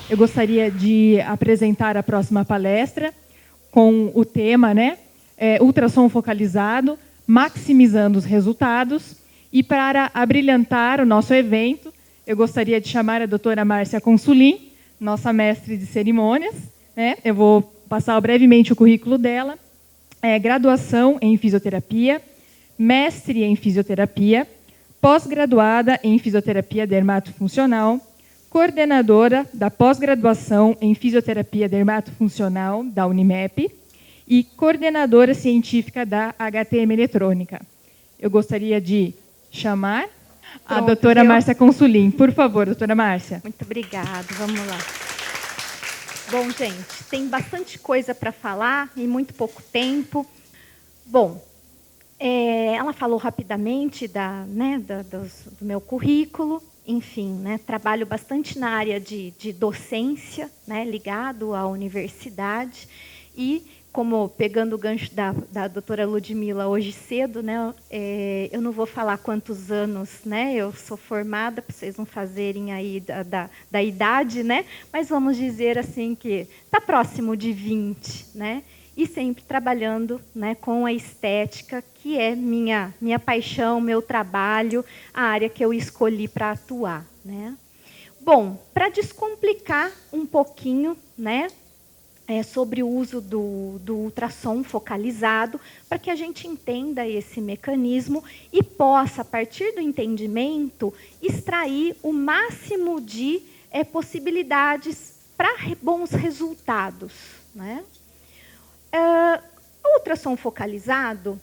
eu gostaria de apresentar a próxima palestra com o tema, ultrassom focalizado, maximizando os resultados. E para abrilhantar o nosso evento, eu gostaria de chamar a doutora Márcia Consulim, nossa mestre de cerimônias. Eu vou passar brevemente o currículo dela. Graduação em fisioterapia, mestre em fisioterapia, pós-graduada em fisioterapia dermatofuncional, coordenadora da pós-graduação em fisioterapia dermatofuncional da Unimep e coordenadora científica da HTM Eletrônica. Eu gostaria de chamar a doutora Márcia Consulim. Por favor, doutora Márcia. Muito obrigada. Vamos lá. Bom, gente, tem bastante coisa para falar em muito pouco tempo. Bom, ela falou rapidamente do meu currículo. Enfim, trabalho bastante na área de docência, ligado à universidade. E, como pegando o gancho da doutora Ludmila hoje cedo, eu não vou falar quantos anos eu sou formada, para vocês não fazerem aí da idade, mas vamos dizer assim que está próximo de 20, e sempre trabalhando com a estética, que é minha paixão, meu trabalho, a área que eu escolhi para atuar. Bom, para descomplicar um pouquinho, sobre o uso do ultrassom focalizado, para que a gente entenda esse mecanismo e possa, a partir do entendimento, extrair o máximo de possibilidades para bons resultados. O ultrassom focalizado,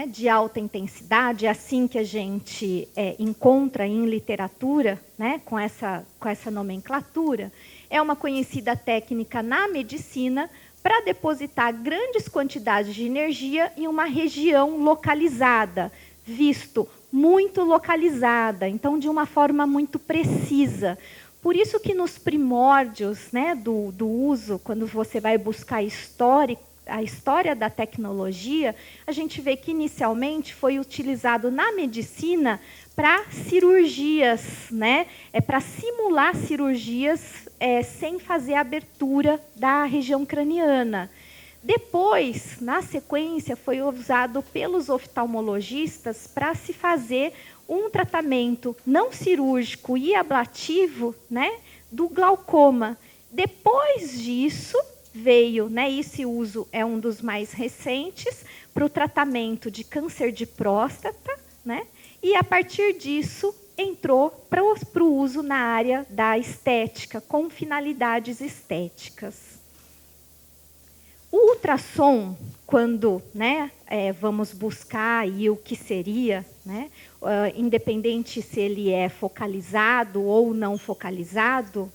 de alta intensidade, é assim que a gente encontra em literatura, com essa nomenclatura, é uma conhecida técnica na medicina para depositar grandes quantidades de energia em uma região localizada, visto muito localizada, então de uma forma muito precisa. Por isso que nos primórdios do uso, quando você vai buscar a história da tecnologia, a gente vê que inicialmente foi utilizado na medicina para cirurgias, para simular cirurgias sem fazer a abertura da região craniana. Depois, na sequência, foi usado pelos oftalmologistas para se fazer um tratamento não cirúrgico e ablativo do glaucoma. Depois disso, veio, esse uso é um dos mais recentes, para o tratamento de câncer de próstata, e a partir disso entrou para o uso na área da estética, com finalidades estéticas. O ultrassom, quando vamos buscar aí o que seria, independente se ele é focalizado ou não focalizado,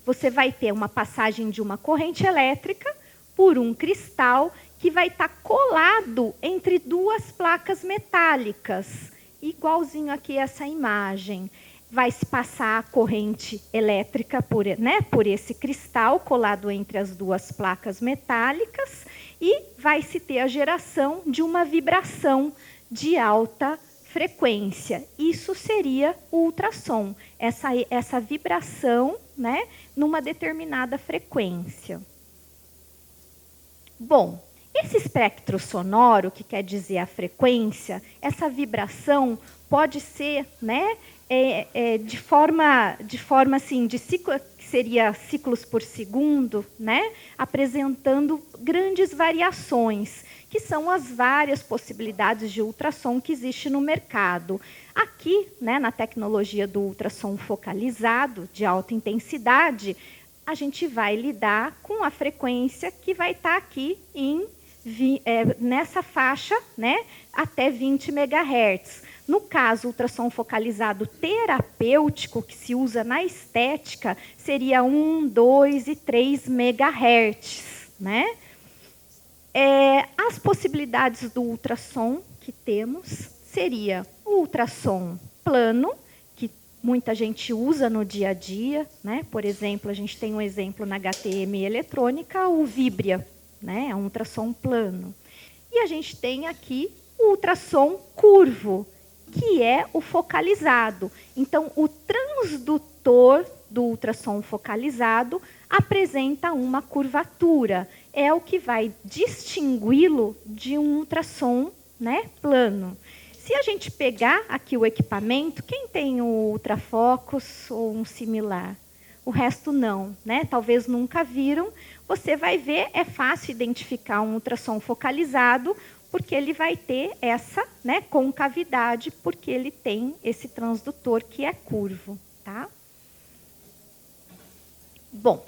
você vai ter uma passagem de uma corrente elétrica por um cristal que vai estar colado entre duas placas metálicas, igualzinho aqui essa imagem. Vai se passar a corrente elétrica por esse cristal colado entre as duas placas metálicas e vai se ter a geração de uma vibração de alta frequência. Isso seria o ultrassom, essa vibração numa determinada frequência. Bom, esse espectro sonoro, que quer dizer a frequência, essa vibração pode ser de forma assim, de ciclo, que seria ciclos por segundo, apresentando grandes variações, que são as várias possibilidades de ultrassom que existe no mercado. Aqui, na tecnologia do ultrassom focalizado, de alta intensidade, a gente vai lidar com a frequência que vai estar aqui nessa faixa, até 20 MHz. No caso, o ultrassom focalizado terapêutico, que se usa na estética, seria 1, 2 e 3 MHz. As possibilidades do ultrassom que temos seria o ultrassom plano, que muita gente usa no dia a dia. Por exemplo, a gente tem um exemplo na HTM Eletrônica, o Vibria, é um ultrassom plano. E a gente tem aqui o ultrassom curvo, que é o focalizado. Então, o transdutor do ultrassom focalizado apresenta uma curvatura. É o que vai distingui-lo de um ultrassom, né, plano. Se a gente pegar aqui o equipamento, quem tem o ultrafocus ou um similar? O resto não, né? Talvez nunca viram. Você vai ver, é fácil identificar um ultrassom focalizado, porque ele vai ter essa, né, concavidade, porque ele tem esse transdutor que é curvo, tá? Bom,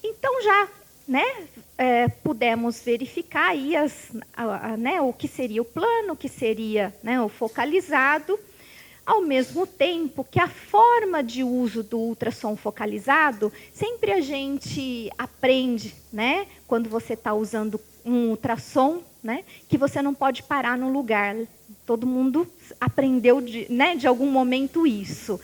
então já, né, pudemos verificar aí né, o que seria o plano, o que seria, né, o focalizado, ao mesmo tempo que a forma de uso do ultrassom focalizado, sempre a gente aprende, né, quando você está usando um ultrassom, né, que você não pode parar no lugar. Todo mundo aprendeu de algum momento isso.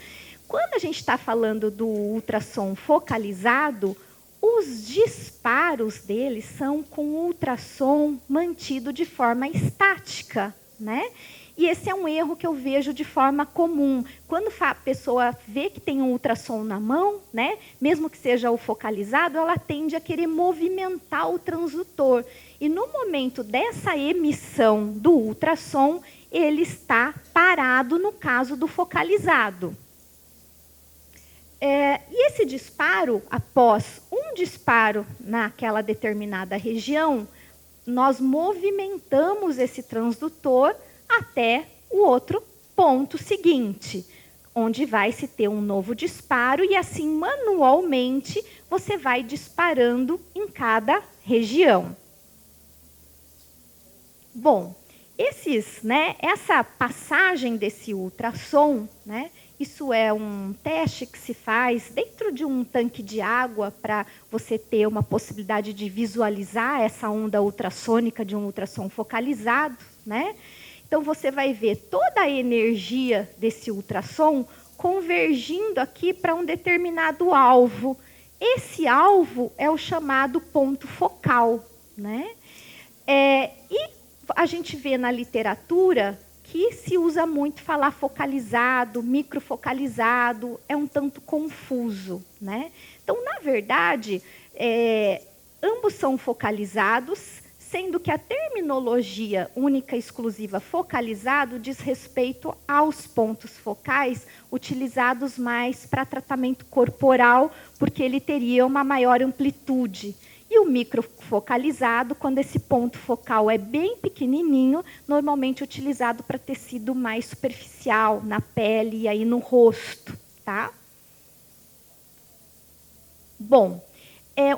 Quando a gente está falando do ultrassom focalizado, os disparos dele são com ultrassom mantido de forma estática, né? E esse é um erro que eu vejo de forma comum. Quando a pessoa vê que tem um ultrassom na mão, né, mesmo que seja o focalizado, ela tende a querer movimentar o transdutor. E no momento dessa emissão do ultrassom, ele está parado no caso do focalizado. E esse disparo, após um disparo naquela determinada região, nós movimentamos esse transdutor até o outro ponto seguinte, onde vai se ter um novo disparo e assim manualmente você vai disparando em cada região. Bom, essa passagem desse ultrassom, né, isso é um teste que se faz dentro de um tanque de água para você ter uma possibilidade de visualizar essa onda ultrassônica de um ultrassom focalizado, né? Então, você vai ver toda a energia desse ultrassom convergindo aqui para um determinado alvo. Esse alvo é o chamado ponto focal, né? E a gente vê na literatura que se usa muito falar focalizado, microfocalizado, é um tanto confuso, né? Então, na verdade, ambos são focalizados, sendo que a terminologia única e exclusiva focalizado diz respeito aos pontos focais utilizados mais para tratamento corporal, porque ele teria uma maior amplitude. E o microfocalizado, quando esse ponto focal é bem pequenininho, normalmente utilizado para tecido mais superficial, na pele e aí no rosto, tá? Bom,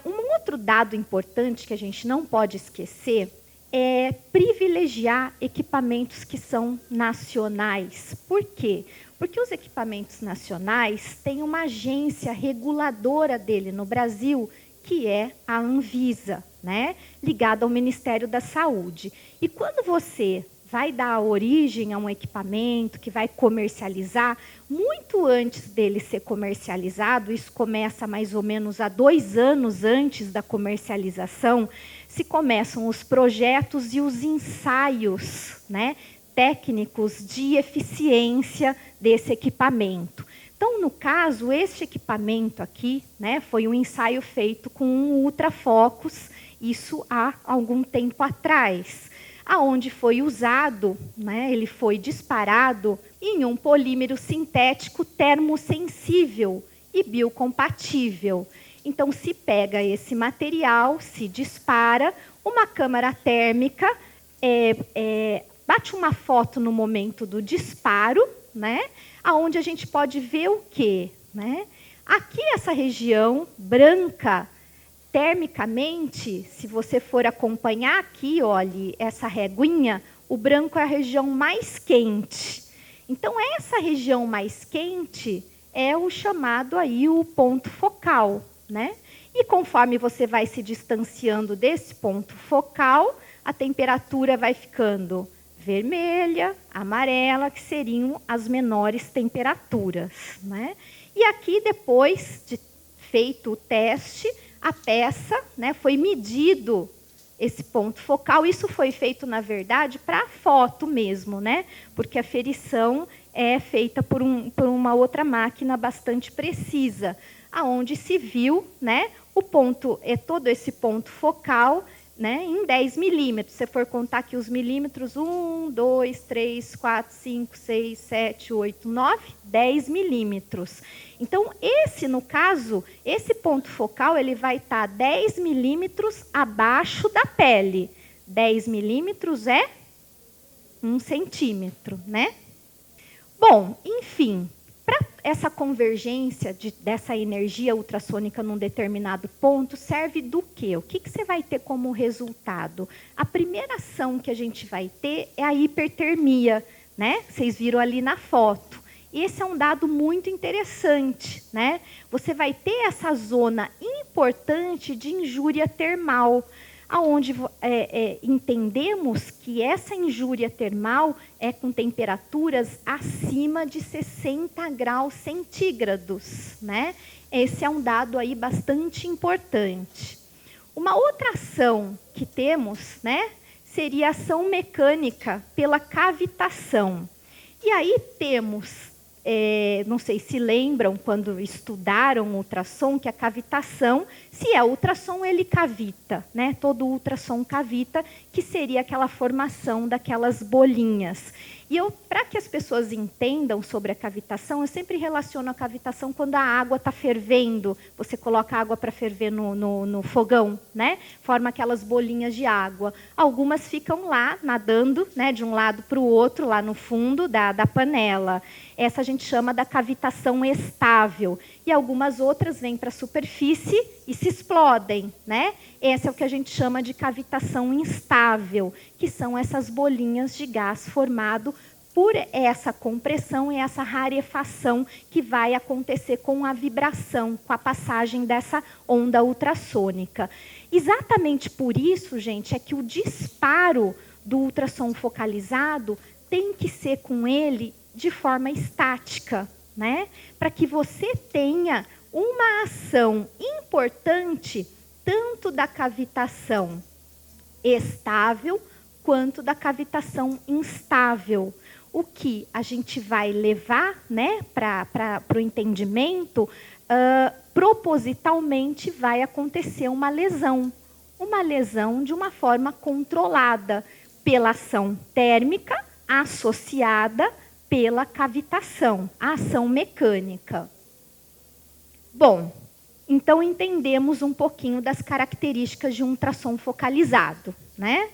um outro dado importante que a gente não pode esquecer é privilegiar equipamentos que são nacionais. Por quê? Porque os equipamentos nacionais têm uma agência reguladora dele no Brasil, que é a Anvisa, né? Ligada ao Ministério da Saúde. E quando você vai dar origem a um equipamento que vai comercializar, muito antes dele ser comercializado, isso começa mais ou menos há 2 anos antes da comercialização, se começam os projetos e os ensaios, né, técnicos de eficiência desse equipamento. Então, no caso, este equipamento aqui, né, foi um ensaio feito com um ultrafocus, isso há algum tempo atrás, aonde foi usado, né, ele foi disparado em um polímero sintético termosensível e biocompatível. Então, se pega esse material, se dispara, uma câmara térmica bate uma foto no momento do disparo, né, aonde a gente pode ver o quê? Né? Aqui, essa região branca, termicamente, se você for acompanhar aqui, olhe, essa reguinha, o branco é a região mais quente. Então, essa região mais quente é o chamado aí o ponto focal, né? E conforme você vai se distanciando desse ponto focal, a temperatura vai ficando vermelha, amarela, que seriam as menores temperaturas, né? E aqui, depois de feito o teste, a peça, né, foi medido esse ponto focal. Isso foi feito, na verdade, para a foto mesmo, né? Porque a ferição é feita por uma outra máquina bastante precisa, aonde se viu, né, o ponto, todo esse ponto focal, né, em 10 milímetros. Se você for contar aqui os milímetros, 1, 2, 3, 4, 5, 6, 7, 8, 9, 10 milímetros. Então, no caso, esse ponto focal ele vai estar 10 milímetros abaixo da pele. 10 milímetros é 1 centímetro, né? Bom, enfim, para essa convergência dessa energia ultrassônica num determinado ponto, serve do quê? O que você vai ter como resultado? A primeira ação que a gente vai ter é a hipertermia, né? Vocês viram ali na foto. E esse é um dado muito interessante, né? Você vai ter essa zona importante de injúria termal, aonde entendemos que essa injúria termal é com temperaturas acima de 60 graus centígrados, né? Esse é um dado aí bastante importante. Uma outra ação que temos, né, seria a ação mecânica pela cavitação. E aí temos, não sei se lembram, quando estudaram o ultrassom, que a cavitação, se é ultrassom, ele cavita, né? Todo ultrassom cavita, que seria aquela formação daquelas bolinhas. E para que as pessoas entendam sobre a cavitação, eu sempre relaciono a cavitação quando a água está fervendo. Você coloca a água para ferver no fogão, né? Forma aquelas bolinhas de água. Algumas ficam lá, nadando, né, de um lado para o outro, lá no fundo da panela. Essa a gente chama da cavitação estável. E algumas outras vêm para a superfície e se explodem, né? Essa é o que a gente chama de cavitação instável, que são essas bolinhas de gás formado por essa compressão e essa rarefação que vai acontecer com a vibração, com a passagem dessa onda ultrassônica. Exatamente por isso, gente, é que o disparo do ultrassom focalizado tem que ser com ele de forma estática, né? Para que você tenha uma ação importante tanto da cavitação estável quanto da cavitação instável. O que a gente vai levar, né, para o entendimento, propositalmente vai acontecer uma lesão de uma forma controlada pela ação térmica associada pela cavitação, a ação mecânica. Bom, então entendemos um pouquinho das características de um ultrassom focalizado, né?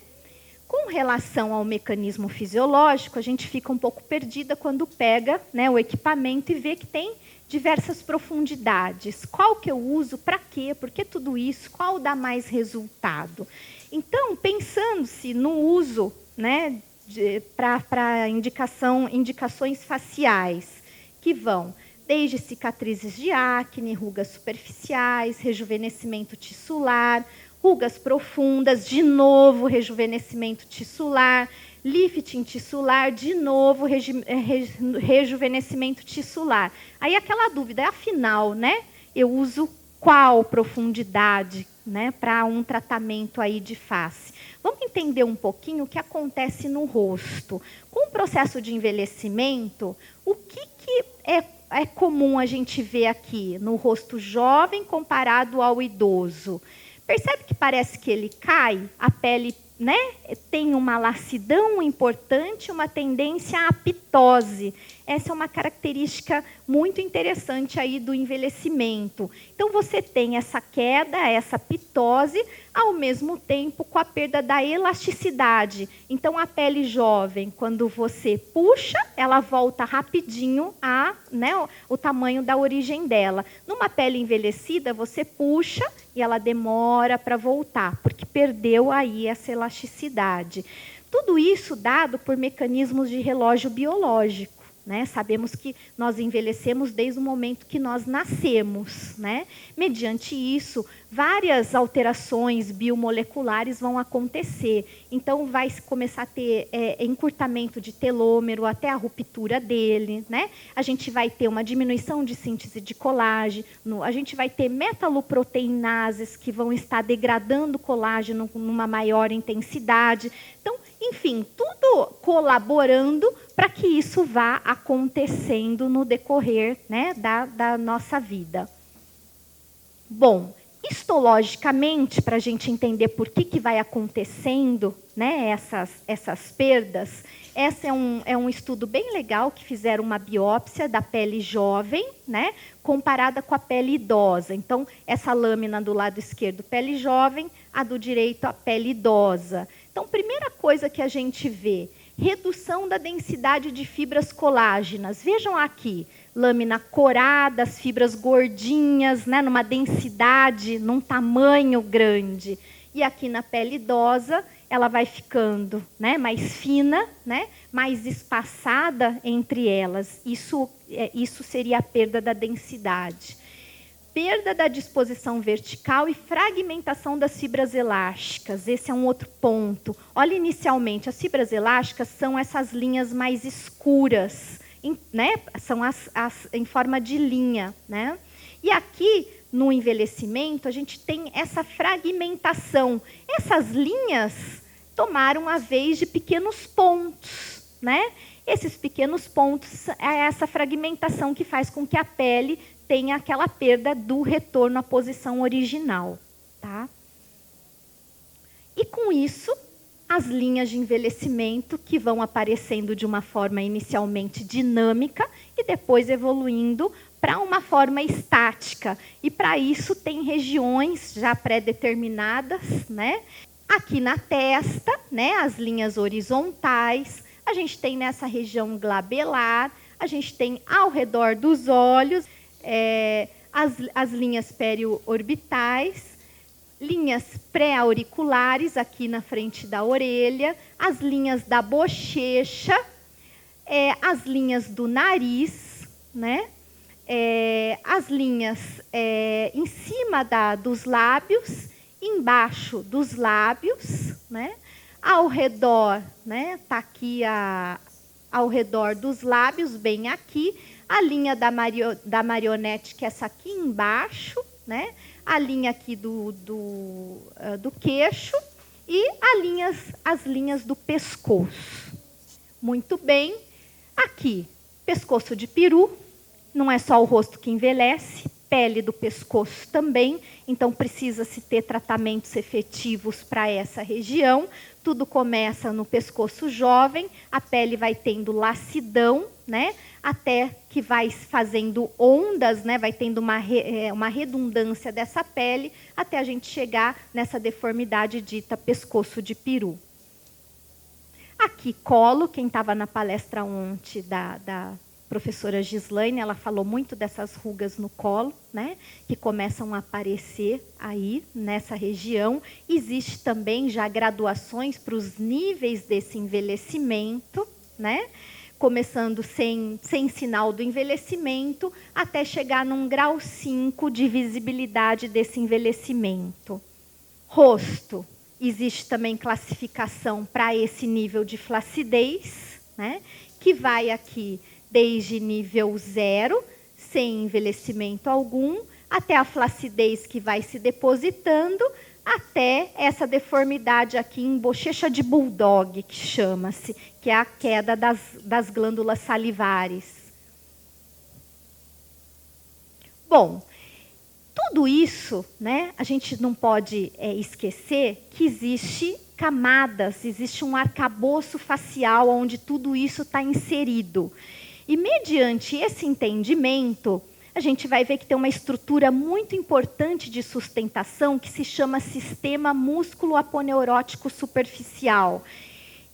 Com relação ao mecanismo fisiológico, a gente fica um pouco perdida quando pega, né, o equipamento e vê que tem diversas profundidades. Qual que eu uso, para quê, por que tudo isso, qual dá mais resultado? Então, pensando-se no uso, né, para indicações faciais, que vão desde cicatrizes de acne, rugas superficiais, rejuvenescimento tissular, rugas profundas, de novo rejuvenescimento tissular, lifting tissular, de novo rejuvenescimento tissular. Aí aquela dúvida, afinal, né, eu uso qual profundidade, né, para um tratamento aí de face? Vamos entender um pouquinho o que acontece no rosto. Com o processo de envelhecimento, o que é comum a gente ver aqui no rosto jovem comparado ao idoso? Percebe que parece que ele cai, a pele, né, tem uma lassidão importante, uma tendência à pitose. Essa é uma característica muito interessante aí do envelhecimento. Então, você tem essa queda, essa pitose, ao mesmo tempo com a perda da elasticidade. Então, a pele jovem, quando você puxa, ela volta rapidinho a, né, o tamanho da origem dela. Numa pele envelhecida, você puxa e ela demora para voltar, porque perdeu aí essa elasticidade. Tudo isso dado por mecanismos de relógio biológico. Né? Sabemos que nós envelhecemos desde o momento que nós nascemos. Né? Mediante isso, várias alterações biomoleculares vão acontecer. Então, vai começar a ter encurtamento de telômero até a ruptura dele. Né? A gente vai ter uma diminuição de síntese de colágeno, a gente vai ter metaloproteinases que vão estar degradando o colágeno numa maior intensidade. Então, Enfim, tudo colaborando para que isso vá acontecendo no decorrer, né, da nossa vida. Bom, histologicamente, para a gente entender por que vai acontecendo, né, essas perdas, esse é um estudo bem legal, que fizeram uma biópsia da pele jovem, né, comparada com a pele idosa. Então, essa lâmina do lado esquerdo, pele jovem, a do direito, a pele idosa. Então, primeira coisa que a gente vê, redução da densidade de fibras colágenas. Vejam aqui, lâmina corada, as fibras gordinhas, né, numa densidade, num tamanho grande. E aqui na pele idosa, ela vai ficando, né, mais fina, né, mais espaçada entre elas. Isso seria a perda da densidade. Perda da disposição vertical e fragmentação das fibras elásticas. Esse é um outro ponto. Olha, inicialmente, as fibras elásticas são essas linhas mais escuras, né? São em forma de linha, né? E aqui, no envelhecimento, a gente tem essa fragmentação. Essas linhas tomaram a vez de pequenos pontos, né? Esses pequenos pontos é essa fragmentação que faz com que a pele tenha aquela perda do retorno à posição original, tá? E com isso, as linhas de envelhecimento que vão aparecendo de uma forma inicialmente dinâmica e depois evoluindo para uma forma estática. E para isso tem regiões já pré-determinadas, né? Aqui na testa, né, as linhas horizontais, a gente tem nessa região glabelar, a gente tem ao redor dos olhos, as linhas periorbitais, linhas pré-auriculares aqui na frente da orelha, as linhas da bochecha, as linhas do nariz, né? As linhas em cima dos lábios, embaixo dos lábios, né? Ao redor, né? Tá aqui ao redor dos lábios, bem aqui, a linha da marionete, que é essa aqui embaixo, né? A linha aqui do queixo e as linhas do pescoço. Muito bem. Aqui, pescoço de peru, não é só o rosto que envelhece, pele do pescoço também, então precisa-se ter tratamentos efetivos para essa região. Tudo começa no pescoço jovem, a pele vai tendo lassidão, né? Até que vai fazendo ondas, né? Vai tendo uma redundância dessa pele, até a gente chegar nessa deformidade dita pescoço de peru. Aqui, colo, quem estava na palestra ontem da professora Gislaine, ela falou muito dessas rugas no colo, né, que começam a aparecer aí nessa região. Existe também já graduações para os níveis desse envelhecimento, né, começando sem sinal do envelhecimento, até chegar num grau 5 de visibilidade desse envelhecimento. Rosto, existe também classificação para esse nível de flacidez, né, que vai aqui desde nível 0, sem envelhecimento algum, até a flacidez que vai se depositando, até essa deformidade aqui em bochecha de bulldog, que chama-se, que é a queda das glândulas salivares. Bom, tudo isso, né, a gente não pode esquecer que existe camadas, existe um arcabouço facial onde tudo isso está inserido. E, mediante esse entendimento, a gente vai ver que tem uma estrutura muito importante de sustentação que se chama sistema músculo-aponeurótico superficial.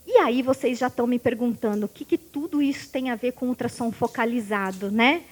E aí vocês já estão me perguntando o que tudo isso tem a ver com ultrassom focalizado, né?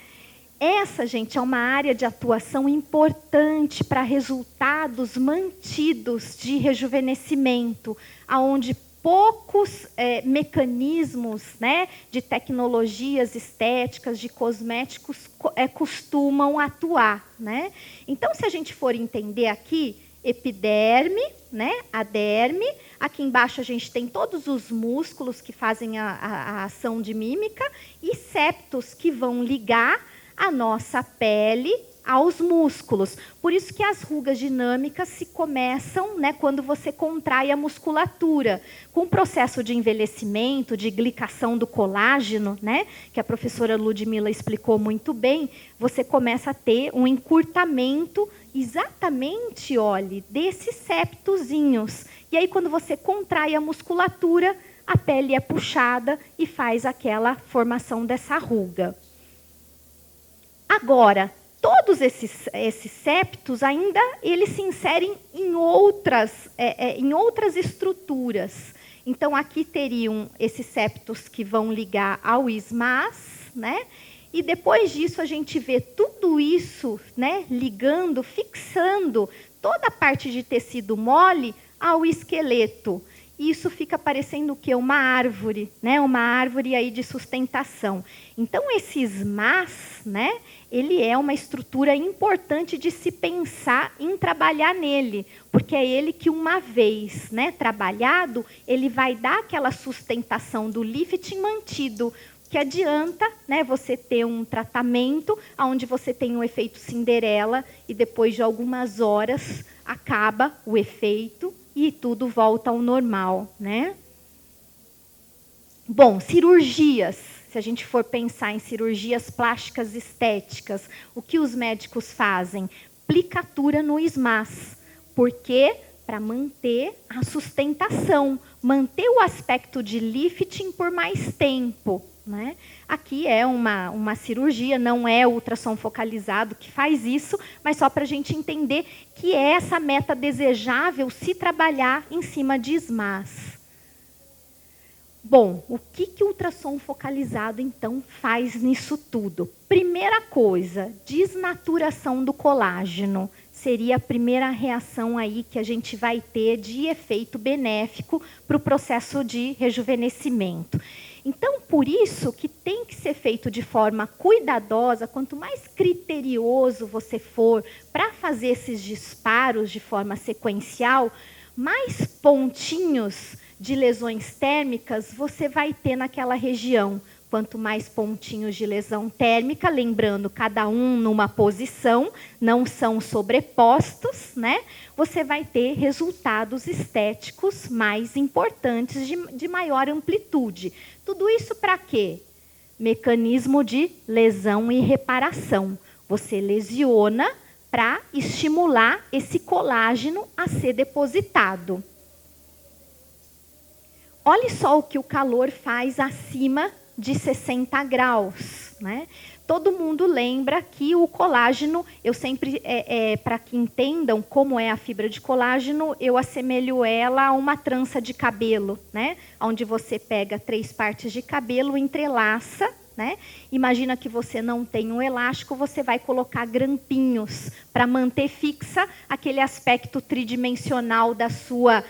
Essa, gente, é uma área de atuação importante para resultados mantidos de rejuvenescimento, onde poucos mecanismos, né, de tecnologias estéticas, de cosméticos, costumam atuar, né? Então, se a gente for entender aqui, epiderme, né, a derme, aqui embaixo a gente tem todos os músculos que fazem a ação de mímica e septos que vão ligar a nossa pele aos músculos. Por isso que as rugas dinâmicas se começam, né, quando você contrai a musculatura. Com o processo de envelhecimento, de glicação do colágeno, né, que a professora Ludmila explicou muito bem, você começa a ter um encurtamento exatamente, olhe, desses septozinhos. E aí, quando você contrai a musculatura, a pele é puxada e faz aquela formação dessa ruga. Agora, todos esses septos ainda eles se inserem em outras estruturas. Então, aqui teriam esses septos que vão ligar ao ismás, né? E depois disso a gente vê tudo isso, né, ligando, fixando toda a parte de tecido mole ao esqueleto. Isso fica parecendo o quê? Uma árvore, né? Uma árvore aí de sustentação. Então, esse ismás, né, ele é uma estrutura importante de se pensar em trabalhar nele, porque é ele que, uma vez, né, trabalhado, ele vai dar aquela sustentação do lifting mantido, que adianta, né, você ter um tratamento onde você tem um efeito Cinderela e depois de algumas horas acaba o efeito e tudo volta ao normal, né? Bom, cirurgias. Se a gente for pensar em cirurgias plásticas estéticas, o que os médicos fazem? Plicatura no ismás. Por quê? Para manter a sustentação, manter o aspecto de lifting por mais tempo, né? Aqui é uma cirurgia, não é ultrassom focalizado que faz isso, mas só para a gente entender que é essa meta desejável se trabalhar em cima de ismás. Bom, o que o ultrassom focalizado, então, faz nisso tudo? Primeira coisa, desnaturação do colágeno. Seria a primeira reação aí que a gente vai ter de efeito benéfico para o processo de rejuvenescimento. Então, por isso que tem que ser feito de forma cuidadosa, quanto mais criterioso você for para fazer esses disparos de forma sequencial, mais pontinhos de lesões térmicas você vai ter naquela região. Quanto mais pontinhos de lesão térmica, lembrando, cada um numa posição, não são sobrepostos, né? Você vai ter resultados estéticos mais importantes, de maior amplitude. Tudo isso para quê? Mecanismo de lesão e reparação. Você lesiona para estimular esse colágeno a ser depositado. Olha só o que o calor faz acima de 60 graus, né? Todo mundo lembra que o colágeno, eu sempre, para que entendam como é a fibra de colágeno, eu assemelho ela a uma trança de cabelo, né? Onde você pega 3 partes de cabelo, entrelaça, né? Imagina que você não tem um elástico, você vai colocar grampinhos para manter fixa aquele aspecto tridimensional da sua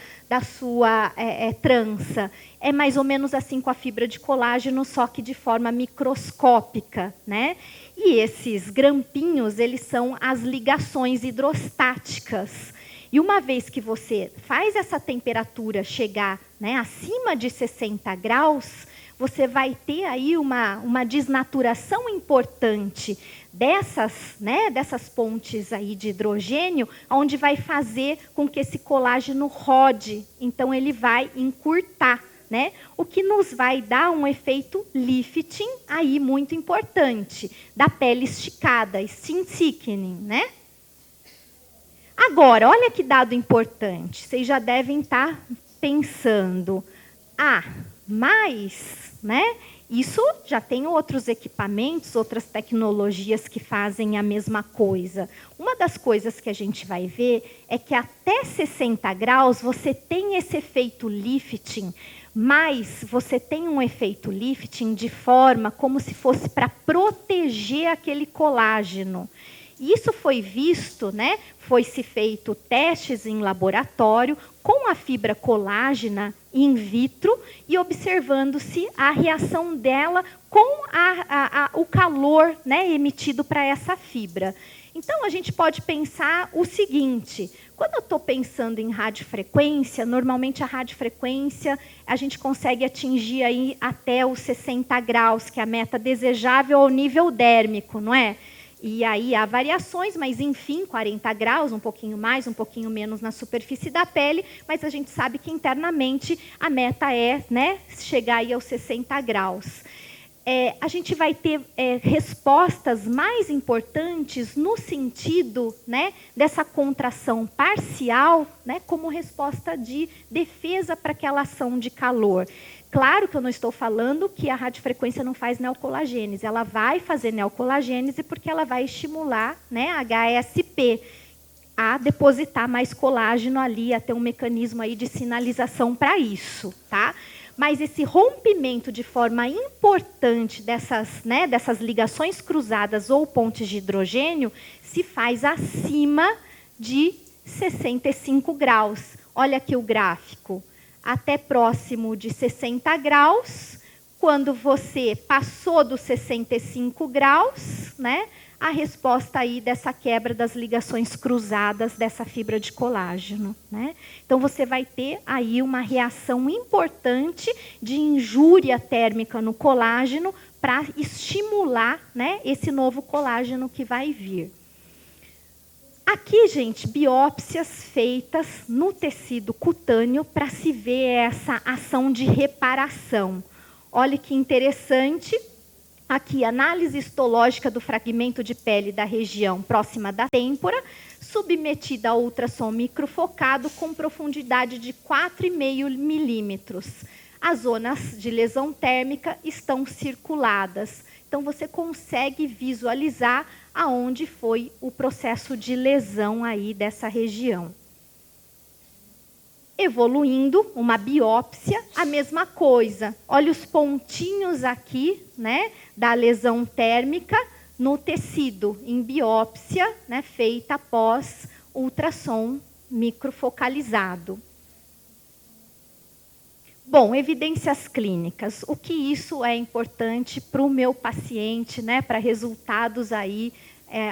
trança. É mais ou menos assim com a fibra de colágeno, só que de forma microscópica, né? E esses grampinhos, eles são as ligações hidrostáticas. E uma vez que você faz essa temperatura chegar, né, acima de 60 graus, você vai ter aí uma desnaturação importante dessas pontes aí de hidrogênio, onde vai fazer com que esse colágeno rode. Então, ele vai encurtar, né? O que nos vai dar um efeito lifting aí muito importante, da pele esticada, skin thickening, né? Agora, olha que dado importante. Vocês já devem estar pensando, mas, né? Isso já tem outros equipamentos, outras tecnologias que fazem a mesma coisa. Uma das coisas que a gente vai ver é que até 60 graus você tem esse efeito lifting, mas você tem um efeito lifting de forma como se fosse para proteger aquele colágeno. Isso foi visto, né? Foi-se feito testes em laboratório com a fibra colágena in vitro e observando-se a reação dela com o calor, né, emitido para essa fibra. Então, a gente pode pensar o seguinte: quando eu estou pensando em radiofrequência, normalmente a radiofrequência a gente consegue atingir aí até os 60 graus, que é a meta desejável ao nível dérmico, não é? E aí há variações, mas enfim, 40 graus, um pouquinho mais, um pouquinho menos na superfície da pele, mas a gente sabe que internamente a meta é, né, chegar aí aos 60 graus. A gente vai ter respostas mais importantes no sentido, né, dessa contração parcial, né, como resposta de defesa para aquela ação de calor. Claro que eu não estou falando que a radiofrequência não faz neocolagênese, ela vai fazer neocolagênese porque ela vai estimular, né, a HSP a depositar mais colágeno ali, a ter um mecanismo aí de sinalização para isso, tá? Mas esse rompimento de forma importante dessas, né, dessas ligações cruzadas ou pontes de hidrogênio se faz acima de 65 graus. Olha aqui o gráfico. Até próximo de 60 graus, quando você passou dos 65 graus, né, a resposta aí dessa quebra das ligações cruzadas dessa fibra de colágeno, né? Então você vai ter aí uma reação importante de injúria térmica no colágeno para estimular, né, esse novo colágeno que vai vir. Aqui, gente, biópsias feitas no tecido cutâneo para se ver essa ação de reparação. Olha que interessante. Aqui, análise histológica do fragmento de pele da região próxima da têmpora, submetida a ultrassom microfocado com profundidade de 4,5 milímetros. As zonas de lesão térmica estão circuladas. Então, você consegue visualizar aonde foi o processo de lesão aí dessa região. Evoluindo, uma biópsia, a mesma coisa. Olha os pontinhos aqui, né, da lesão térmica no tecido, em biópsia, né, feita após ultrassom microfocalizado. Bom, evidências clínicas. O que isso é importante para o meu paciente, né, para resultados aí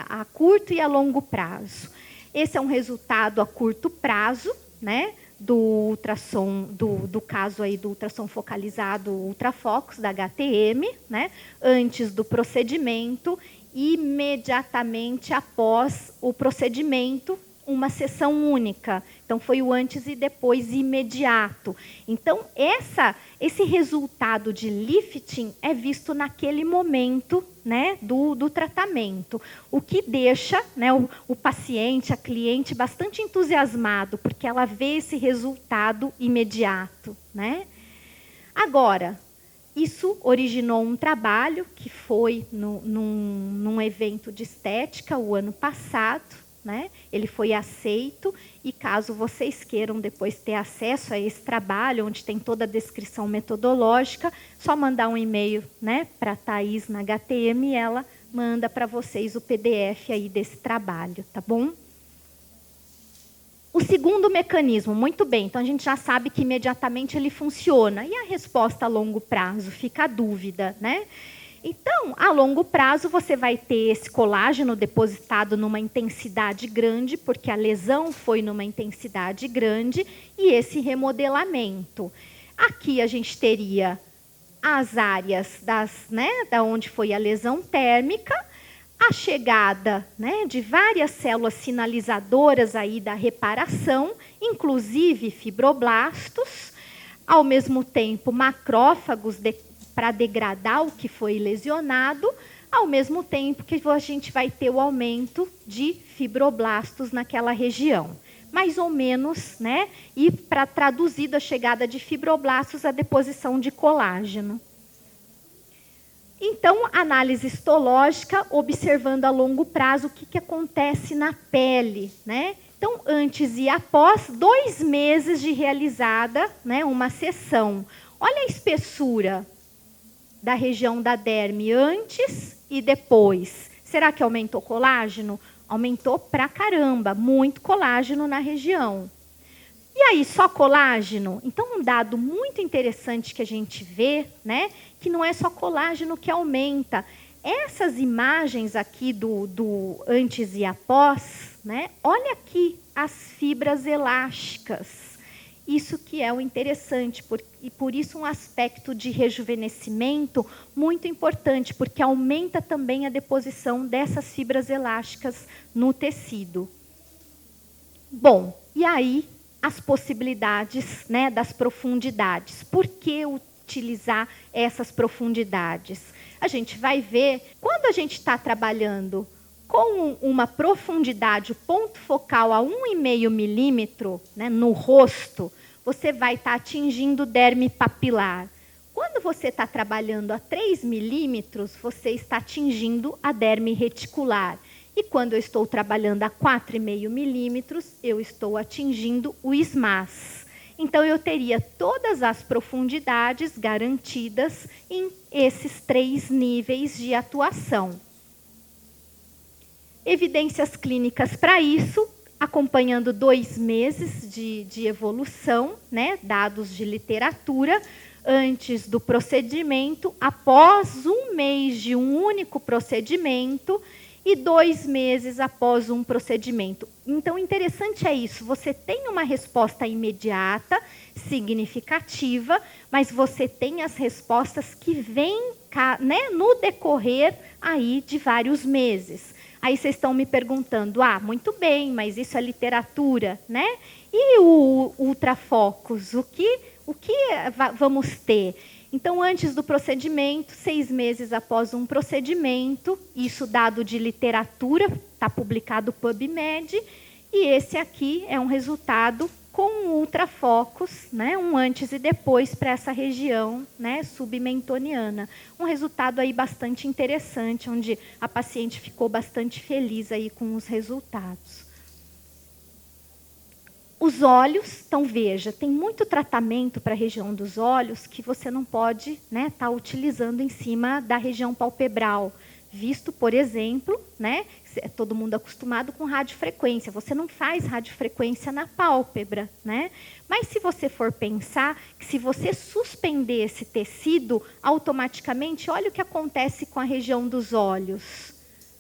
a curto e a longo prazo? Esse é um resultado a curto prazo, né, do ultrassom, do caso aí do ultrassom focalizado, ultrafocus, da HTM, né, antes do procedimento, imediatamente após o procedimento, uma sessão única. Então, foi o antes e depois imediato. Então, esse resultado de lifting é visto naquele momento, né, do tratamento. O que deixa, né, o paciente, a cliente, bastante entusiasmado, porque ela vê esse resultado imediato, né? Agora, isso originou um trabalho que foi num evento de estética o ano passado, né? Ele foi aceito e caso vocês queiram depois ter acesso a esse trabalho, onde tem toda a descrição metodológica, só mandar um e-mail, né, para a Thaís na HTM e ela manda para vocês o PDF aí desse trabalho, tá bom? O segundo mecanismo, muito bem, então a gente já sabe que imediatamente ele funciona. E a resposta a longo prazo? Fica a dúvida, né? Então, a longo prazo, você vai ter esse colágeno depositado numa intensidade grande, porque a lesão foi numa intensidade grande, e esse remodelamento. Aqui a gente teria as áreas da onde foi a lesão térmica, a chegada, né, de várias células sinalizadoras aí da reparação, inclusive fibroblastos, ao mesmo tempo macrófagos para degradar o que foi lesionado, ao mesmo tempo que a gente vai ter o aumento de fibroblastos naquela região. Mais ou menos, né? E para traduzir a chegada de fibroblastos, a deposição de colágeno. Então, análise histológica, observando a longo prazo o que acontece na pele, né? Então, antes e após, 2 meses de realizada, né, uma sessão. Olha a espessura da região da derme antes e depois. Será que aumentou colágeno? Aumentou pra caramba, muito colágeno na região. E aí, só colágeno? Então, um dado muito interessante que a gente vê, né, que não é só colágeno que aumenta. Essas imagens aqui do antes e após, né, olha aqui as fibras elásticas. Isso que é o interessante, e por isso um aspecto de rejuvenescimento muito importante, porque aumenta também a deposição dessas fibras elásticas no tecido. Bom, e aí as possibilidades, né, das profundidades. Por que utilizar essas profundidades? A gente vai ver, quando a gente está trabalhando com uma profundidade, o ponto focal a 1,5 milímetro, né, no rosto, você vai estar atingindo o derme papilar. Quando você está trabalhando a 3 milímetros, você está atingindo a derme reticular. E quando eu estou trabalhando a 4,5 milímetros, eu estou atingindo o SMAS. Então, eu teria todas as profundidades garantidas em esses 3 níveis de atuação. Evidências clínicas para isso, acompanhando 2 meses de evolução, né, dados de literatura, antes do procedimento, após 1 mês de um único procedimento e 2 meses após um procedimento. Então, interessante é isso, você tem uma resposta imediata, significativa, mas você tem as respostas que vêm, né, no decorrer aí de vários meses. Aí vocês estão me perguntando, muito bem, mas isso é literatura, né? E o ultrafocos, o que vamos ter? Então, antes do procedimento, 6 meses após um procedimento, isso dado de literatura, está publicado no PubMed, e esse aqui é um resultado com ultrafocos, né, um antes e depois para essa região, né, submentoniana. Um resultado aí bastante interessante, onde a paciente ficou bastante feliz aí com os resultados. Os olhos, então veja, tem muito tratamento para a região dos olhos que você não pode, né, tá utilizando em cima da região palpebral. Visto, por exemplo, né, todo mundo acostumado com radiofrequência. Você não faz radiofrequência na pálpebra, né? Mas se você for pensar que se você suspender esse tecido, automaticamente, olha o que acontece com a região dos olhos.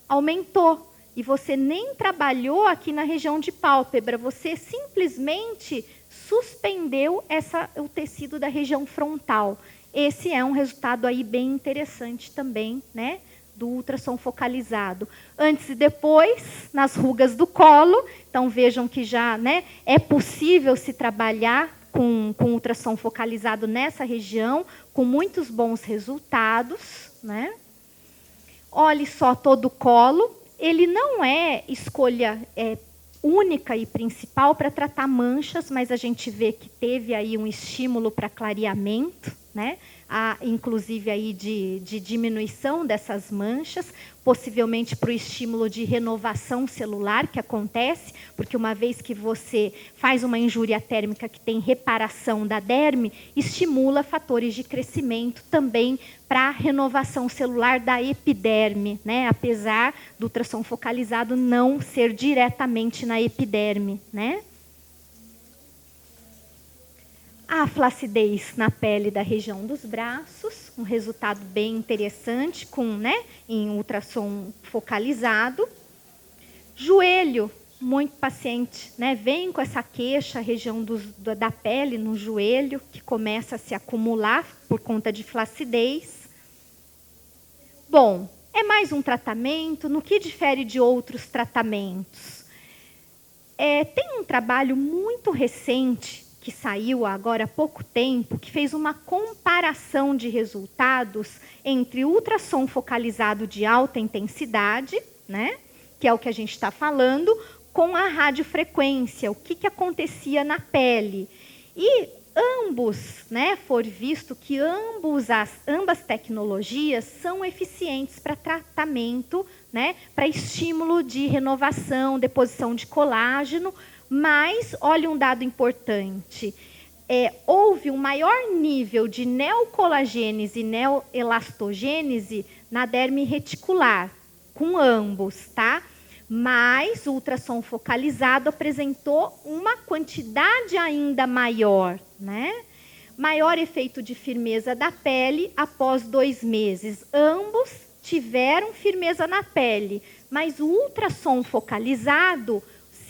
Aumentou. E você nem trabalhou aqui na região de pálpebra, você simplesmente suspendeu o tecido da região frontal. Esse é um resultado aí bem interessante também, né, do ultrassom focalizado. Antes e depois, nas rugas do colo, então vejam que já, né, é possível se trabalhar com ultrassom focalizado nessa região, com muitos bons resultados, né? Olhe só todo o colo. Ele não é escolha única e principal para tratar manchas, mas a gente vê que teve aí um estímulo para clareamento, né? Inclusive aí de diminuição dessas manchas, possivelmente para o estímulo de renovação celular que acontece, porque uma vez que você faz uma injúria térmica que tem reparação da derme, estimula fatores de crescimento também para a renovação celular da epiderme, né? Apesar do ultrassom focalizado não ser diretamente na epiderme, né? A flacidez na pele da região dos braços, um resultado bem interessante em ultrassom focalizado. Joelho, muito paciente, né, vem com essa queixa, a região da pele no joelho, que começa a se acumular por conta de flacidez. Bom, é mais um tratamento, no que difere de outros tratamentos? Tem um trabalho muito recente, que saiu agora há pouco tempo, que fez uma comparação de resultados entre ultrassom focalizado de alta intensidade, né, que é o que a gente está falando, com a radiofrequência, o que acontecia na pele. E ambos, né, for visto que ambas tecnologias são eficientes para tratamento, né, para estímulo de renovação, deposição de colágeno. Mas, olha um dado importante, houve um maior nível de neocolagênese e neoelastogênese na derme reticular, com ambos, tá? Mas o ultrassom focalizado apresentou uma quantidade ainda maior, né? Maior efeito de firmeza da pele após 2 meses. Ambos tiveram firmeza na pele, mas o ultrassom focalizado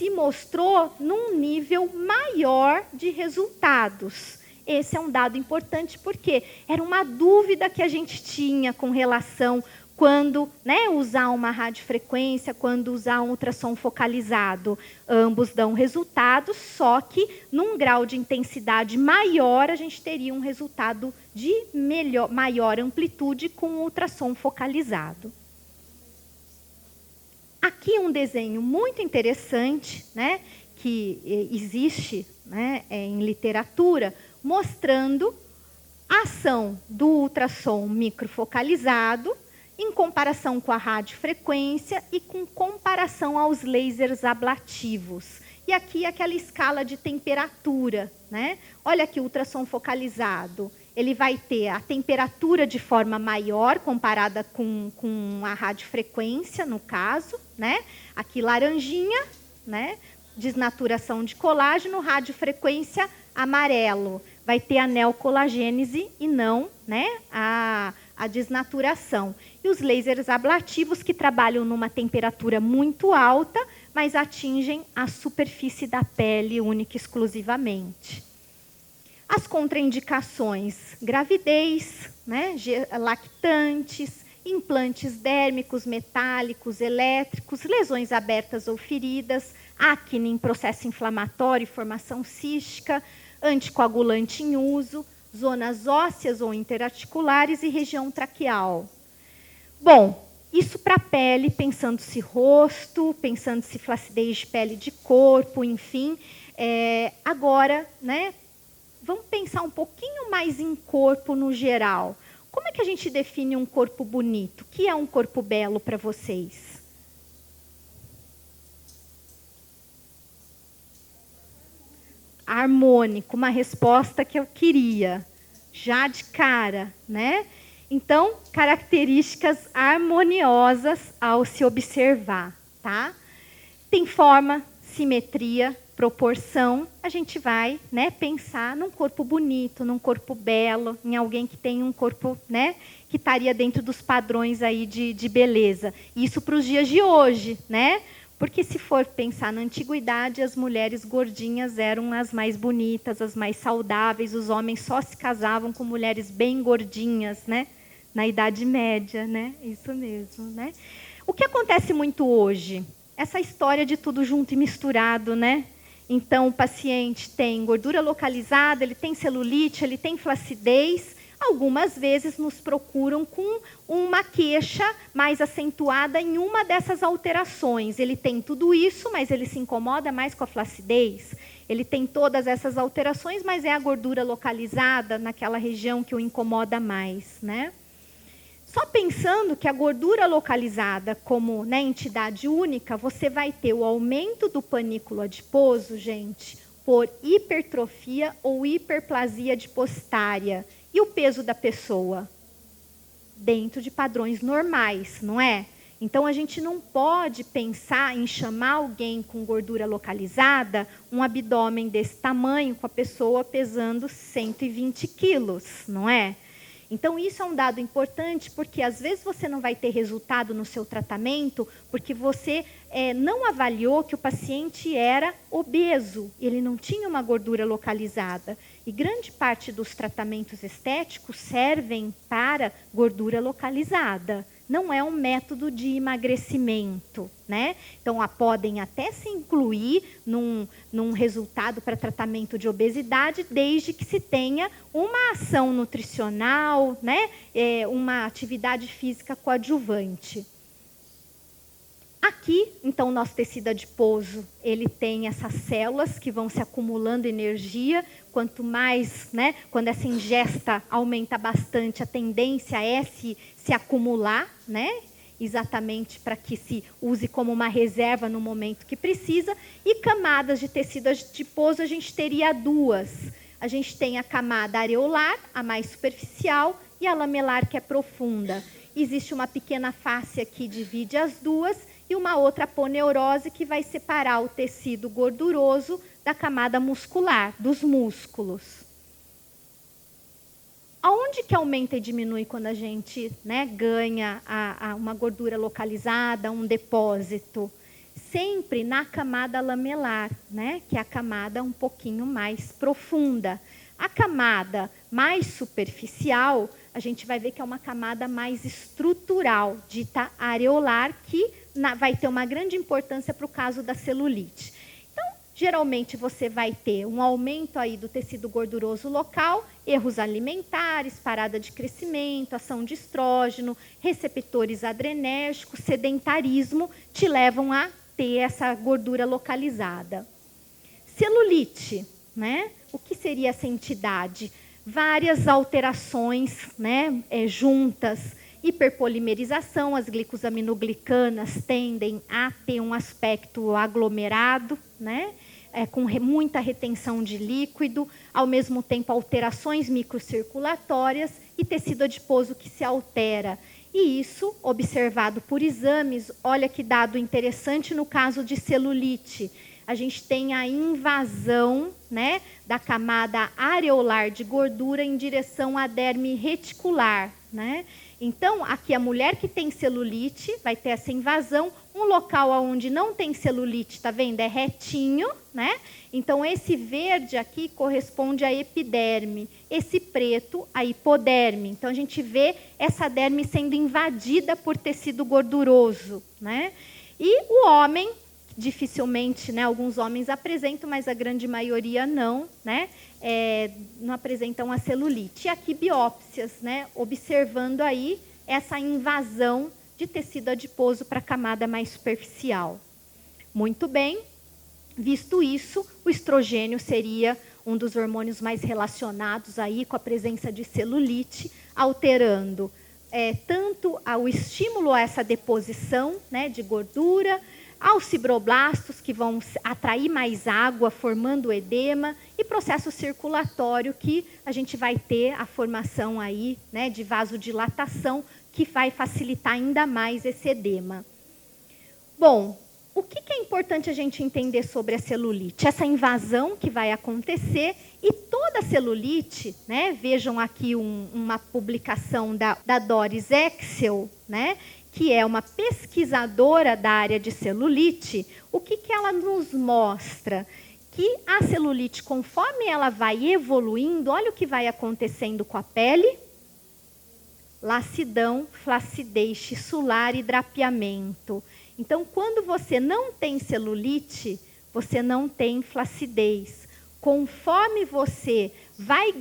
se mostrou num nível maior de resultados. Esse é um dado importante porque era uma dúvida que a gente tinha com relação quando, né, usar uma radiofrequência, quando usar um ultrassom focalizado. Ambos dão resultados, só que num grau de intensidade maior, a gente teria um resultado de maior amplitude com o ultrassom focalizado. Aqui um desenho muito interessante, né, que existe, né, em literatura, mostrando a ação do ultrassom microfocalizado em comparação com a radiofrequência e com comparação aos lasers ablativos. E aqui aquela escala de temperatura, né? Olha aqui o ultrassom focalizado. Ele vai ter a temperatura de forma maior comparada com a radiofrequência, no caso, né? Aqui laranjinha, né? Desnaturação de colágeno, radiofrequência amarelo. Vai ter a neocolagênese e não, né, a desnaturação. E os lasers ablativos, que trabalham numa temperatura muito alta, mas atingem a superfície da pele única e exclusivamente. As contraindicações: gravidez, né, lactantes, implantes dérmicos, metálicos, elétricos, lesões abertas ou feridas, acne em processo inflamatório e formação cística, anticoagulante em uso, zonas ósseas ou interarticulares e região traqueal. Bom, isso para a pele, pensando-se rosto, pensando-se flacidez de pele de corpo, enfim. Agora, né, vamos pensar um pouquinho mais em corpo no geral. Como é que a gente define um corpo bonito? O que é um corpo belo para vocês? Harmônico, uma resposta que eu queria, já de cara, né? Então, características harmoniosas ao se observar, tá? Tem forma, simetria, proporção. A gente vai, né, pensar num corpo bonito, num corpo belo, em alguém que tem um corpo, né, que estaria dentro dos padrões aí de beleza. Isso para os dias de hoje, né? Porque se for pensar na antiguidade, as mulheres gordinhas eram as mais bonitas, as mais saudáveis, os homens só se casavam com mulheres bem gordinhas, né? Na Idade Média, né? Isso mesmo, né? O que acontece muito hoje? Essa história de tudo junto e misturado, né? Então, o paciente tem gordura localizada, ele tem celulite, ele tem flacidez. Algumas vezes nos procuram com uma queixa mais acentuada em uma dessas alterações. Ele tem tudo isso, mas ele se incomoda mais com a flacidez. Ele tem todas essas alterações, mas é a gordura localizada naquela região que o incomoda mais, né? Só pensando que a gordura localizada como, né, entidade única, você vai ter o aumento do panículo adiposo, gente, por hipertrofia ou hiperplasia adipositária. E o peso da pessoa? Dentro de padrões normais, não é? Então, a gente não pode pensar em chamar alguém com gordura localizada, um abdômen desse tamanho, com a pessoa pesando 120 quilos, não é? Então, isso é um dado importante, porque às vezes você não vai ter resultado no seu tratamento, porque você não avaliou que o paciente era obeso, ele não tinha uma gordura localizada. E grande parte dos tratamentos estéticos servem para gordura localizada. Não é um método de emagrecimento, né? Então, podem até se incluir num resultado para tratamento de obesidade, desde que se tenha uma ação nutricional, né? Uma atividade física coadjuvante. Aqui, então, o nosso tecido adiposo, ele tem essas células que vão se acumulando energia. Quanto mais, né, quando essa ingesta aumenta bastante, a tendência é se acumular, né, exatamente para que se use como uma reserva no momento que precisa. E camadas de tecido adiposo, a gente teria duas. A gente tem a camada areolar, a mais superficial, e a lamelar, que é profunda. Existe uma pequena face que divide as duas, e uma outra aponeurose que vai separar o tecido gorduroso da camada muscular, dos músculos. Aonde que aumenta e diminui quando a gente, né, ganha uma gordura localizada, um depósito? sempre na camada lamelar, né? Que é a camada um pouquinho mais profunda. A camada mais superficial, a gente vai ver que é uma camada mais estrutural, dita areolar, que vai ter uma grande importância para o caso da celulite. Então, geralmente você vai ter um aumento aí do tecido gorduroso local, erros alimentares, parada de crescimento, ação de estrógeno, receptores adrenérgicos, sedentarismo, te levam a ter essa gordura localizada. Celulite, né? O que seria essa entidade? Várias alterações, né, juntas, hiperpolimerização, as glicosaminoglicanas tendem a ter um aspecto aglomerado, né, com muita retenção de líquido, ao mesmo tempo alterações microcirculatórias e tecido adiposo que se altera. E isso, observado por exames, olha que dado interessante no caso de celulite. A gente tem a invasão, né, da camada areolar de gordura em direção à derme reticular, né? Então, aqui a mulher que tem celulite vai ter essa invasão, um local onde não tem celulite, tá vendo? É retinho, né? Então, esse verde aqui corresponde à epiderme, esse preto à hipoderme. Então, a gente vê essa derme sendo invadida por tecido gorduroso, né? E o homem, dificilmente, né, alguns homens apresentam, mas a grande maioria não, né, não apresentam a celulite. E aqui biópsias, né, observando aí essa invasão de tecido adiposo para a camada mais superficial. Muito bem, visto isso, o estrogênio seria um dos hormônios mais relacionados aí com a presença de celulite, alterando tanto o estímulo a essa deposição, né, de gordura, aos fibroblastos, que vão atrair mais água, formando edema, e processo circulatório, que a gente vai ter a formação aí, né, de vasodilatação, que vai facilitar ainda mais esse edema. Bom, o que é importante a gente entender sobre a celulite? Essa invasão que vai acontecer, e toda a celulite, né, vejam aqui uma publicação da Doris Excel, né, que é uma pesquisadora da área de celulite. O que ela nos mostra? Que a celulite, conforme ela vai evoluindo, olha o que vai acontecendo com a pele: lassidão, flacidez tissular e drapeamento. Então, quando você não tem celulite, você não tem flacidez. Conforme você vai,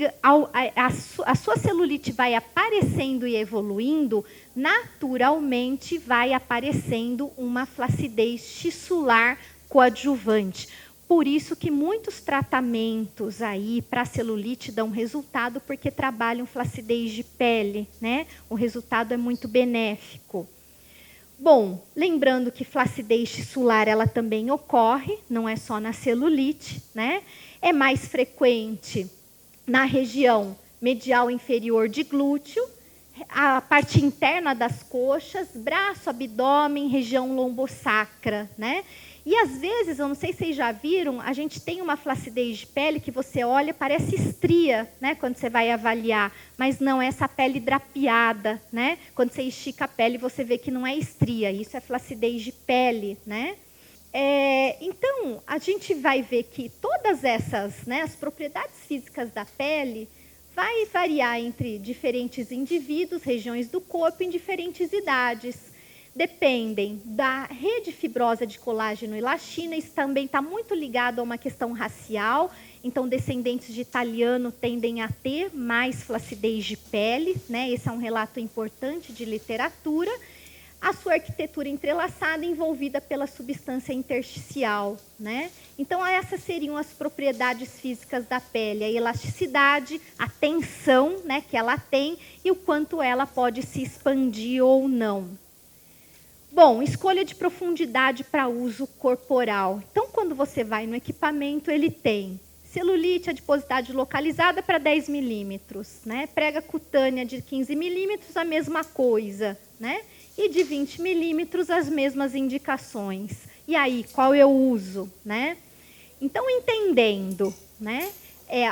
a sua celulite vai aparecendo e evoluindo, naturalmente vai aparecendo uma flacidez tissular coadjuvante. Por isso que muitos tratamentos aí para celulite dão resultado, porque trabalham flacidez de pele, né? O resultado é muito benéfico. Bom, lembrando que flacidez tissular ela também ocorre, não é só na celulite, né? É mais frequente na região medial inferior de glúteo, a parte interna das coxas, braço, abdômen, região lombosacra, né? E às vezes, eu não sei se vocês já viram, a gente tem uma flacidez de pele que você olha, parece estria, né, quando você vai avaliar, mas não é essa pele drapeada, né? Quando você estica a pele, você vê que não é estria, isso é flacidez de pele, né? Então, a gente vai ver que todas essas, né, as propriedades físicas da pele vai variar entre diferentes indivíduos, regiões do corpo, em diferentes idades. Dependem da rede fibrosa de colágeno e elastina, isso também está muito ligado a uma questão racial, então descendentes de italiano tendem a ter mais flacidez de pele, né? Esse é um relato importante de literatura. A sua arquitetura entrelaçada envolvida pela substância intersticial, né? Então, essas seriam as propriedades físicas da pele: a elasticidade, a tensão, né, que ela tem e o quanto ela pode se expandir ou não. Bom, escolha de profundidade para uso corporal. Então, quando você vai no equipamento, ele tem celulite, adiposidade localizada para 10 milímetros, né? Prega cutânea de 15 milímetros, a mesma coisa, né? E de 20 milímetros, as mesmas indicações. E aí, qual eu uso, né? Então, entendendo, né,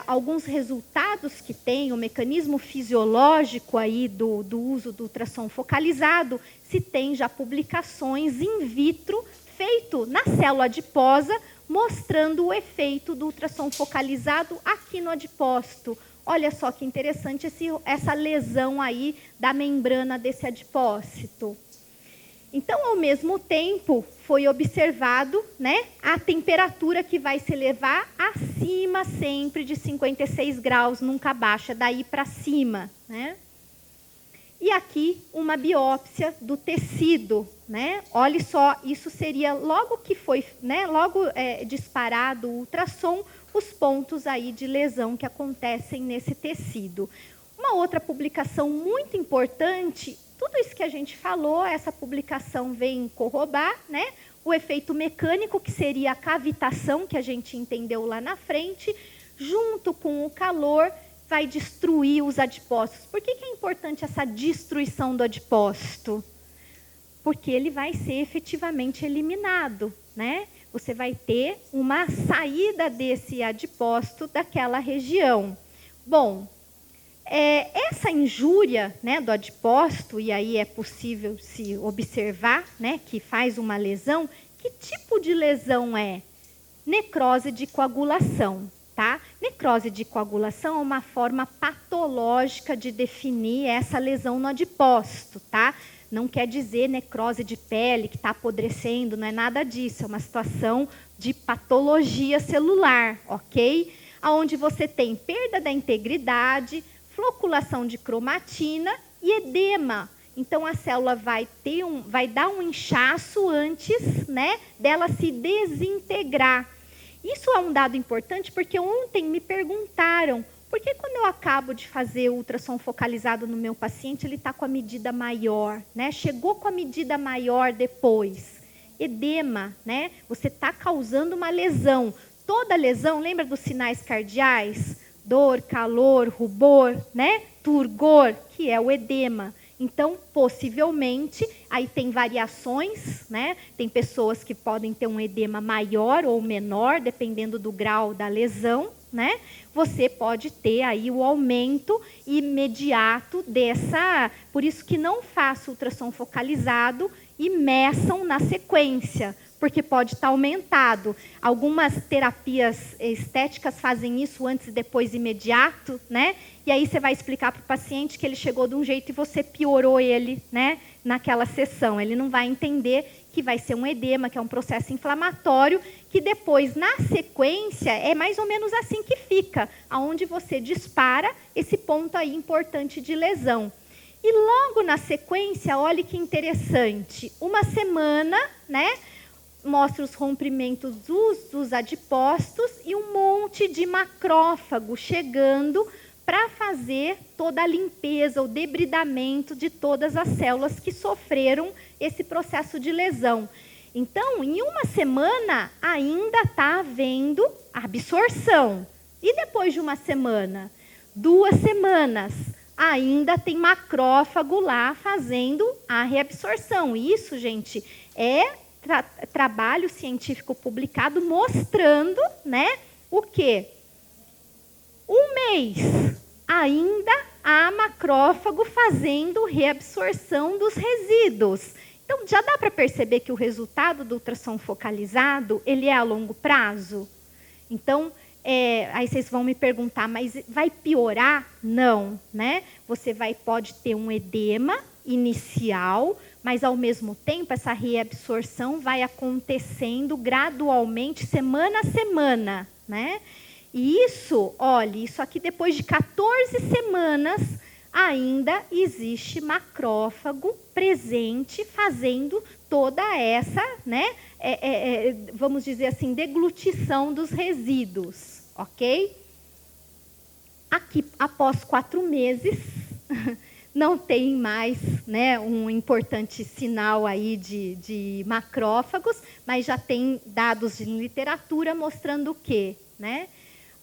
alguns resultados que tem, o mecanismo fisiológico aí do uso do ultrassom focalizado, se tem já publicações in vitro feito na célula adiposa, mostrando o efeito do ultrassom focalizado aqui no adipócito. Olha só que interessante essa lesão aí da membrana desse adipócito. Então, ao mesmo tempo, foi observado, né, a temperatura que vai se elevar acima sempre de 56 graus, nunca baixa, daí para cima, né? E aqui uma biópsia do tecido, né? Olha só, isso seria logo que foi, né, disparado o ultrassom, os pontos aí de lesão que acontecem nesse tecido. Uma outra publicação muito importante, tudo isso que a gente falou, essa publicação vem corroborar, né, o efeito mecânico, que seria a cavitação, que a gente entendeu lá na frente, junto com o calor, vai destruir os adipócitos. Por que é importante essa destruição do adipócito? Porque ele vai ser efetivamente eliminado, né? Você vai ter uma saída desse adipócito daquela região. Bom, essa injúria, né, do adipócito, e aí é possível se observar, né, que faz uma lesão. Que tipo de lesão é? Necrose de coagulação. Tá? Necrose de coagulação é uma forma patológica de definir essa lesão no adipócito, tá? Não quer dizer necrose de pele que está apodrecendo, não é nada disso, é uma situação de patologia celular, ok? Onde você tem perda da integridade, floculação de cromatina e edema. Então a célula vai dar um inchaço antes, né, dela se desintegrar. Isso é um dado importante porque ontem me perguntaram por que quando eu acabo de fazer o ultrassom focalizado no meu paciente, ele está com a medida maior, né? Chegou com a medida maior depois. Edema, né? Você está causando uma lesão. Toda lesão, lembra dos sinais cardeais? Dor, calor, rubor, né? Turgor, que é o edema. Então, possivelmente, aí tem variações, né? Tem pessoas que podem ter um edema maior ou menor, dependendo do grau da lesão, né? Você pode ter aí o aumento imediato dessa... Por isso que não faça ultrassom focalizado e meçam na sequência, porque pode estar aumentado. Algumas terapias estéticas fazem isso antes e depois imediato, né? E aí você vai explicar para o paciente que ele chegou de um jeito e você piorou ele, né, naquela sessão. Ele não vai entender que vai ser um edema, que é um processo inflamatório, que depois, na sequência, é mais ou menos assim que fica, aonde você dispara esse ponto aí importante de lesão. E logo na sequência, olha que interessante, uma semana, né, mostra os rompimentos dos adipócitos e um monte de macrófago chegando para fazer toda a limpeza, o debridamento de todas as células que sofreram esse processo de lesão. Então, em uma semana, ainda está havendo absorção. E depois de uma semana? 2 semanas, ainda tem macrófago lá fazendo a reabsorção. Isso, gente, é trabalho científico publicado mostrando, né, o quê? 1 mês, ainda há macrófago fazendo reabsorção dos resíduos. Então, já dá para perceber que o resultado do ultrassom focalizado, ele é a longo prazo? Então, aí vocês vão me perguntar, mas vai piorar? Não, né? Você pode ter um edema inicial, mas, ao mesmo tempo, essa reabsorção vai acontecendo gradualmente, semana a semana, né? E isso, olha, isso aqui depois de 14 semanas, ainda existe macrófago presente fazendo toda essa, né, vamos dizer assim, deglutição dos resíduos, ok? Aqui, após 4 meses, não tem mais, né, um importante sinal aí de macrófagos, mas já tem dados em literatura mostrando o quê, né?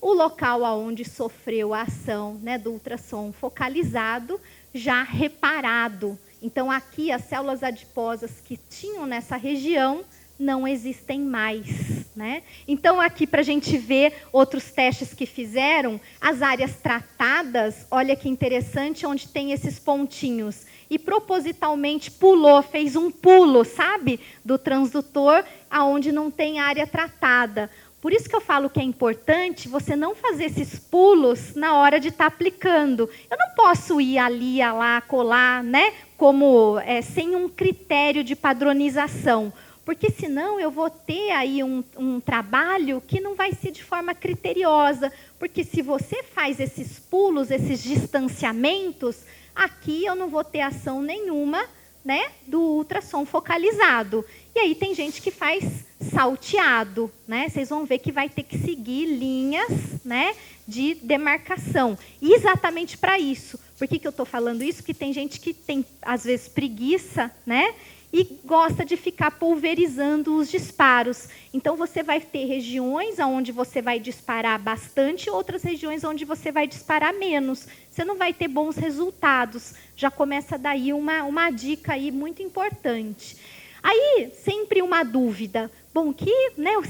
O local onde sofreu a ação, né, do ultrassom focalizado já reparado. Então, aqui as células adiposas que tinham nessa região não existem mais. né? Então, aqui, para a gente ver outros testes que fizeram, as áreas tratadas, olha que interessante, onde tem esses pontinhos. E propositalmente pulou, fez um pulo, sabe? Do transdutor, aonde não tem área tratada. Por isso que eu falo que é importante você não fazer esses pulos na hora de estar aplicando. Eu não posso ir ali, lá, colar, né? Como sem um critério de padronização. Porque senão eu vou ter aí um trabalho que não vai ser de forma criteriosa. Porque se você faz esses pulos, esses distanciamentos, aqui eu não vou ter ação nenhuma, né, do ultrassom focalizado. E aí tem gente que faz salteado, né? Vocês vão ver que vai ter que seguir linhas, né, de demarcação. E exatamente para isso. Por que eu estou falando isso? Porque tem gente que tem, às vezes, preguiça, né? E gosta de ficar pulverizando os disparos. Então, você vai ter regiões onde você vai disparar bastante, outras regiões onde você vai disparar menos. Você não vai ter bons resultados. Já começa daí uma dica aí muito importante. Aí, sempre uma dúvida. Bom,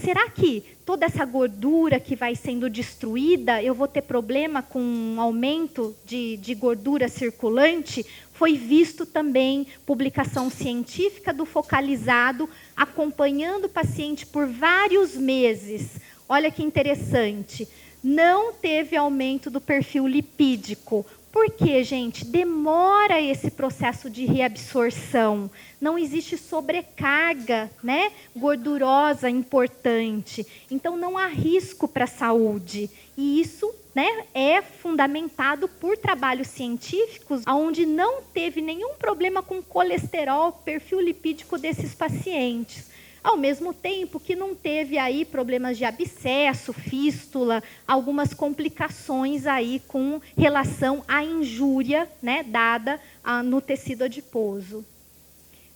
será que toda essa gordura que vai sendo destruída, eu vou ter problema com um aumento de gordura circulante? Foi visto também publicação científica do focalizado, acompanhando o paciente por vários meses. Olha que interessante. Não teve aumento do perfil lipídico. Por quê, gente? Demora esse processo de reabsorção. Não existe sobrecarga, né, gordurosa importante. Então, não há risco para a saúde. E isso, né, é fundamentado por trabalhos científicos, onde não teve nenhum problema com colesterol, perfil lipídico desses pacientes. Ao mesmo tempo que não teve aí problemas de abscesso, fístula, algumas complicações aí com relação à injúria, né, dada no tecido adiposo.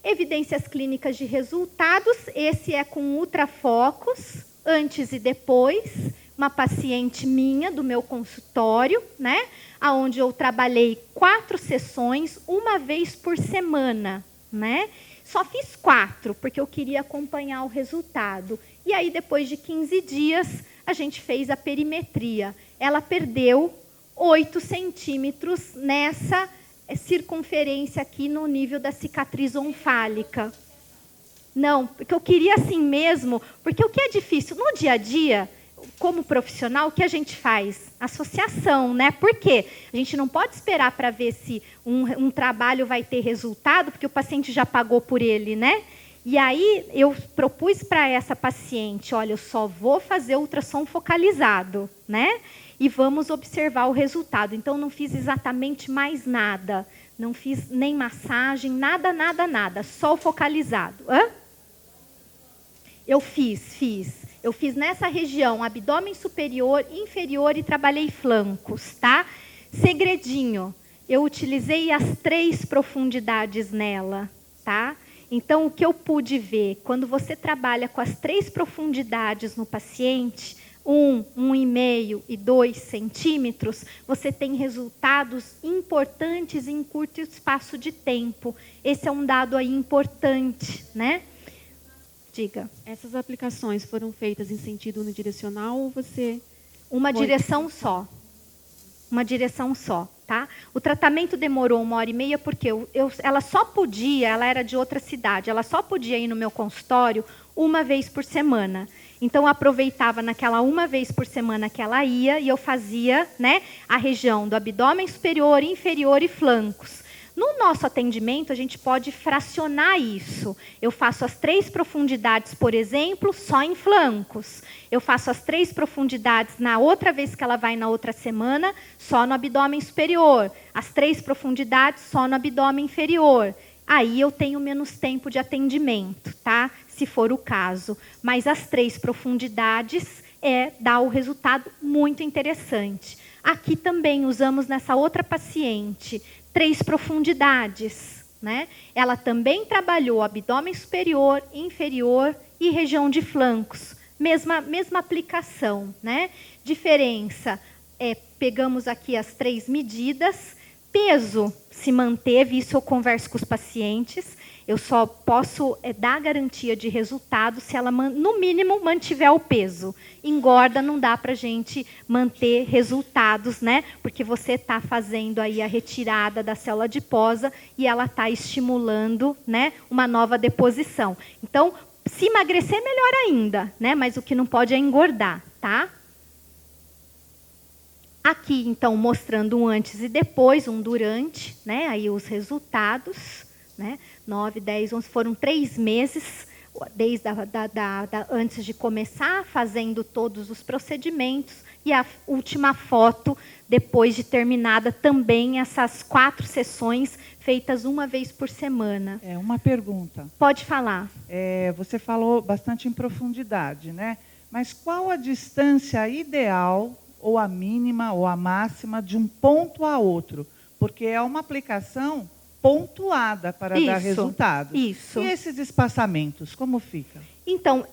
Evidências clínicas de resultados, esse é com ultrafocos, antes e depois, uma paciente minha do meu consultório, né, onde eu trabalhei 4 sessões, uma vez por semana, né? Só fiz 4, porque eu queria acompanhar o resultado. E aí, depois de 15 dias, a gente fez a perimetria. Ela perdeu 8 centímetros nessa circunferência aqui no nível da cicatriz onfálica. Não, porque eu queria assim mesmo, porque o que é difícil no dia a dia, como profissional, o que a gente faz? Associação, né? Por quê? A gente não pode esperar para ver se um trabalho vai ter resultado, porque o paciente já pagou por ele, né? E aí eu propus para essa paciente, olha, eu só vou fazer ultrassom focalizado, né? E vamos observar o resultado. Então, não fiz exatamente mais nada. Não fiz nem massagem, nada, só o focalizado. Hã? Eu fiz. Eu fiz nessa região, abdômen superior, inferior e trabalhei flancos, tá? Segredinho, eu utilizei as 3 profundidades nela, tá? Então, o que eu pude ver, quando você trabalha com as 3 profundidades no paciente, 1,5 e 2 centímetros, você tem resultados importantes em curto espaço de tempo. Esse é um dado aí importante, né? Diga. Essas aplicações foram feitas em sentido unidirecional ou você... Uma direção só. Uma direção só, tá? O tratamento demorou 1h30 porque ela só podia, ela era de outra cidade, ela só podia ir no meu consultório uma vez por semana. Então, eu aproveitava naquela uma vez por semana que ela ia e eu fazia, né, a região do abdômen superior, inferior e flancos. No nosso atendimento, a gente pode fracionar isso. Eu faço as 3 profundidades, por exemplo, só em flancos. Eu faço as 3 profundidades na outra vez que ela vai na outra semana, só no abdômen superior. As 3 profundidades só no abdômen inferior. Aí eu tenho menos tempo de atendimento, tá? Se for o caso. Mas as 3 profundidades dá o resultado muito interessante. Aqui também usamos nessa outra paciente 3 profundidades, né? Ela também trabalhou abdômen superior, inferior e região de flancos. Mesma aplicação, né? Diferença, pegamos aqui as 3 medidas, peso se manteve, isso eu converso com os pacientes. Eu só posso dar garantia de resultado se ela, no mínimo, mantiver o peso. Engorda, não dá para a gente manter resultados, né? Porque você está fazendo aí a retirada da célula adiposa e ela está estimulando, né, uma nova deposição. Então, se emagrecer, melhor ainda, né? Mas o que não pode é engordar, tá? Aqui, então, mostrando um antes e depois, um durante, né? Aí os resultados, né? 9, 10, 11, foram 3 meses, desde antes de começar, fazendo todos os procedimentos. E a última foto, depois de terminada também essas 4 sessões, feitas uma vez por semana. Uma pergunta. Pode falar. Você falou bastante em profundidade, né? Mas qual a distância ideal, ou a mínima, ou a máxima, de um ponto a outro? Porque é uma aplicação pontuada para dar resultados. Isso. E esses espaçamentos, como fica? Então,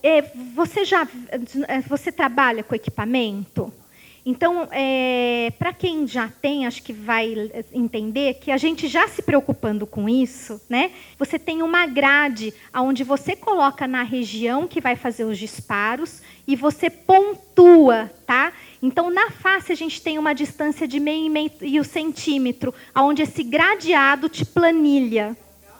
você trabalha com equipamento? Então, para quem já tem, acho que vai entender que a gente já se preocupando com isso, né? Você tem uma grade onde você coloca na região que vai fazer os disparos e você pontua, tá? Então, na face, a gente tem uma distância de meio centímetro, onde esse gradeado te planilha.